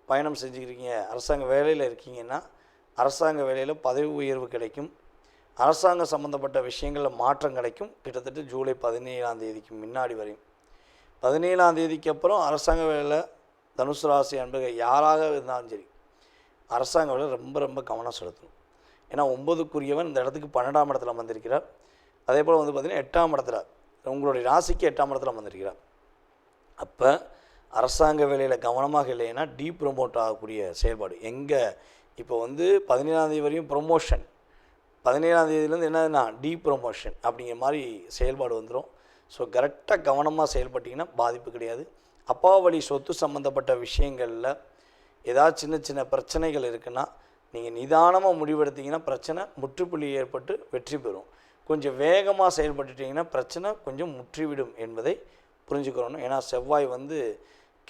பயணம் செஞ்சுக்கிறீங்க, அரசாங்க வேலையில் இருக்கீங்கன்னா அரசாங்க வேலையில் பதவி உயர்வு கிடைக்கும். அரசாங்கம் சம்மந்தப்பட்ட விஷயங்களில் மாற்றம் கிடைக்கும். கிட்டத்தட்ட ஜூலை 17ஆம் தேதிக்கு முன்னாடி வரையும். 17ஆம் தேதிக்கு அப்புறம் அரசாங்க வேலையில் தனுசு ராசி அன்பர்கள் யாராக இருந்தாலும் சரி அரசாங்க வேலையில் ரொம்ப ரொம்ப கவனம் செலுத்தணும். ஏன்னா 9க்குரியவன் இந்த இடத்துக்கு 12ஆம் இடத்துல வந்திருக்கிறார். அதே போல் வந்து பார்த்திங்கன்னா 8ஆம் இடத்துல உங்களுடைய ராசிக்கு 8ஆம் இடத்துல வந்திருக்கிறார். அப்போ அரசாங்க வேலையில் கவனமாக இல்லைன்னா ப்ரொமோட் ஆகக்கூடிய செயல்பாடு எங்கே இப்போ வந்து 17ஆம் தேதி வரையும் ப்ரொமோஷன், 17ஆம் தேதியிலேருந்து என்னதுன்னா ப்ரொமோஷன் அப்படிங்கிற மாதிரி செயல்பாடு வந்துடும். ஸோ கரெக்டாக கவனமாக செயல்பட்டிங்கன்னா பாதிப்பு கிடையாது. அப்பா வழி சொத்து சம்மந்தப்பட்ட விஷயங்களில் ஏதாவது சின்ன சின்ன பிரச்சனைகள் இருக்குன்னா நீங்கள் நிதானமாக முடிவெடுத்தீங்கன்னா பிரச்சனை முற்றுப்புள்ளி ஏற்பட்டு வெற்றி பெறும். கொஞ்சம் வேகமாக செயல்பட்டுட்டிங்கன்னா பிரச்சனை கொஞ்சம் முற்றிவிடும் என்பதை புரிஞ்சுக்கிறோம். ஏன்னா செவ்வாய் வந்து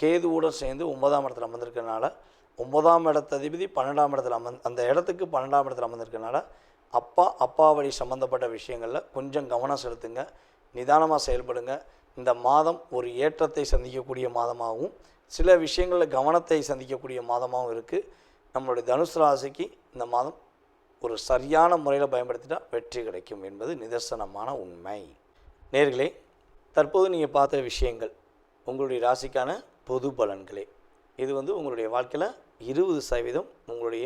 கேதுவுடன் சேர்ந்து 9ஆம் இடத்துல அமர்ந்திருக்கிறதுனால 9ஆம் இடத்த அதிபதி 12ஆம் இடத்துல அந்த இடத்துக்கு 12ஆம் இடத்துல அமர்ந்திருக்கிறதுனால அப்பா வழி சம்மந்தப்பட்ட விஷயங்களில் கொஞ்சம் கவனம் செலுத்துங்க, நிதானமாக செயல்படுங்க. இந்த மாதம் ஒரு ஏற்றத்தை சந்திக்கக்கூடிய மாதமாகவும் சில விஷயங்களில் கவனத்தை சந்திக்கக்கூடிய மாதமாகவும் இருக்குது. நம்மளுடைய தனுசு ராசிக்கு இந்த மாதம் ஒரு சரியான முறையில் பயன்படுத்திட்டால் வெற்றி கிடைக்கும் என்பது நிதர்சனமான உண்மை. நேர்களே, தற்போது நீங்கள் பார்த்த விஷயங்கள் உங்களுடைய ராசிக்கான பொது பலன்களே. இது வந்து உங்களுடைய வாழ்க்கையில் 20% உங்களுடைய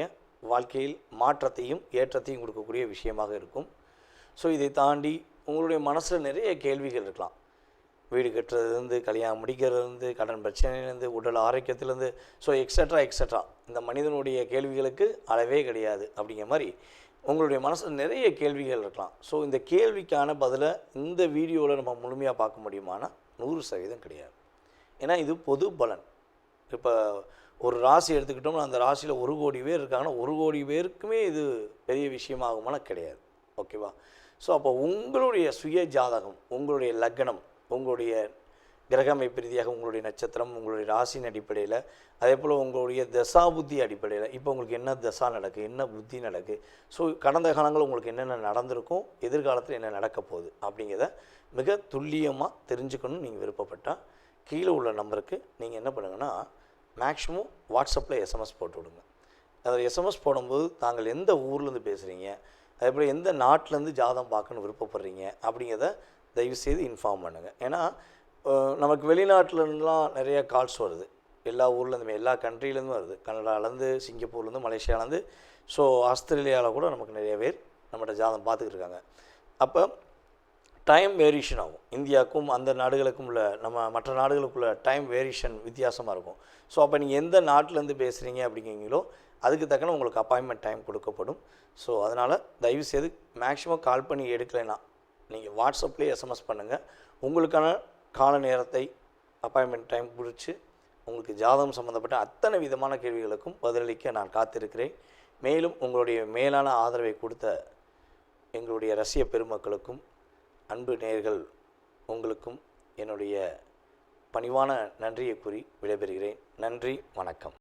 வாழ்க்கையில் மாற்றத்தையும் ஏற்றத்தையும் கொடுக்கக்கூடிய விஷயமாக இருக்கும். ஸோ இதை தாண்டி உங்களுடைய மனசில் நிறைய கேள்விகள் இருக்கலாம். வீடு கட்டுறதுலேருந்து, கல்யாணம் முடிக்கிறதுலேருந்து, கடன் பிரச்சனையிலேருந்து, உடல் ஆரோக்கியத்திலேருந்து, ஸோ எக்ஸட்ரா இந்த மனிதனுடைய கேள்விகளுக்கு அளவே கிடையாது. அப்படிங்கிற மாதிரி உங்களுடைய மனசில் நிறைய கேள்விகள் இருக்கலாம். ஸோ இந்த கேள்விக்கான பதிலை இந்த வீடியோவில் நம்ம முழுமையாக பார்க்க முடியுமானா 100% கிடையாது. ஏன்னா இது பொது பலன். இப்போ ஒரு ராசி எடுத்துக்கிட்டோம்னா அந்த ராசியில் 1 கோடி பேர் இருக்காங்கன்னா 1 கோடி பேருக்குமே இது பெரிய விஷயமாகுமானா கிடையாது. ஓகேவா? ஸோ அப்போ உங்களுடைய சுய ஜாதகம், உங்களுடைய லக்னம், உங்களுடைய கிரக அமைப்பு ரீதியாக உங்களுடைய நட்சத்திரம், உங்களுடைய ராசியின் அடிப்படையில், அதே போல் உங்களுடைய தசா புத்தி அடிப்படையில் இப்போ உங்களுக்கு என்ன தசா நடக்குது, என்ன புத்தி நடக்குது, ஸோ கடந்த காலங்கள் உங்களுக்கு என்னென்ன நடந்திருக்கும், எதிர்காலத்தில் என்ன நடக்க போகுது அப்படிங்கிறத மிக துல்லியமாக தெரிஞ்சுக்கணும்னு நீங்கள் விருப்பப்பட்டால் கீழே உள்ள நம்பருக்கு நீங்கள் என்ன பண்ணுங்கன்னா மேக்ஸிமம் வாட்ஸ்அப்பில் எஸ்எம்எஸ் போட்டு விடுங்க. அதில் எஸ்எம்எஸ் போடும்போது தாங்கள் எந்த ஊர்லேருந்து பேசுகிறீங்க, அதே போல் எந்த நாட்டிலேருந்து ஜாதகம் பார்க்கணுன்னு விருப்பப்படுறீங்க அப்படிங்கிறத தயவுசெய்து இன்ஃபார்ம் பண்ணுங்கள். ஏன்னா நமக்கு வெளிநாட்டிலலாம் நிறைய கால்ஸ் வருது, எல்லா ஊர்லேருந்துமே, எல்லா கண்ட்ரிலேருந்தும் வருது. கனடாலேருந்து, சிங்கப்பூர்லேருந்து, மலேசியாவிலேருந்து, ஸோ ஆஸ்திரேலியாவில் கூட நமக்கு நிறைய பேர் நம்மகிட்ட ஜாதகம் பார்த்துக்கிட்டு இருக்காங்க. அப்போ டைம் வேரியேஷன் ஆகும். இந்தியாவுக்கும் அந்த நாடுகளுக்கும் உள்ள மற்ற நாடுகளுக்குள்ள டைம் வேரியேஷன் வித்தியாசமாக இருக்கும். ஸோ அப்போ நீங்கள் எந்த நாட்டிலேருந்து பேசுகிறீங்க அப்படிங்கிறீங்களோ அதுக்கு தக்கன உங்களுக்கு அப்பாயின்மெண்ட் டைம் கொடுக்கப்படும். ஸோ அதனால் தயவுசெய்து மேக்ஸிமம் கால் பண்ணி எடுக்கலைன்னா நீங்கள் வாட்ஸ்அப்லேயே எஸ்எம்எஸ் பண்ணுங்கள். உங்களுக்கான கால நேரத்தை அப்பாயின்மெண்ட் டைம் குறித்து உங்களுக்கு ஜாதகம் சம்மந்தப்பட்ட அத்தனை விதமான கேள்விகளுக்கும் பதிலளிக்க நான் காத்திருக்கிறேன். மேலும் உங்களுடைய மேலான ஆதரவை கொடுத்த எங்களுடைய ரசிக பெருமக்களுக்கும் அன்பு நேயர்கள் உங்களுக்கும் என்னுடைய பணிவான நன்றியை கூறி விடைபெறுகிறேன். நன்றி, வணக்கம்.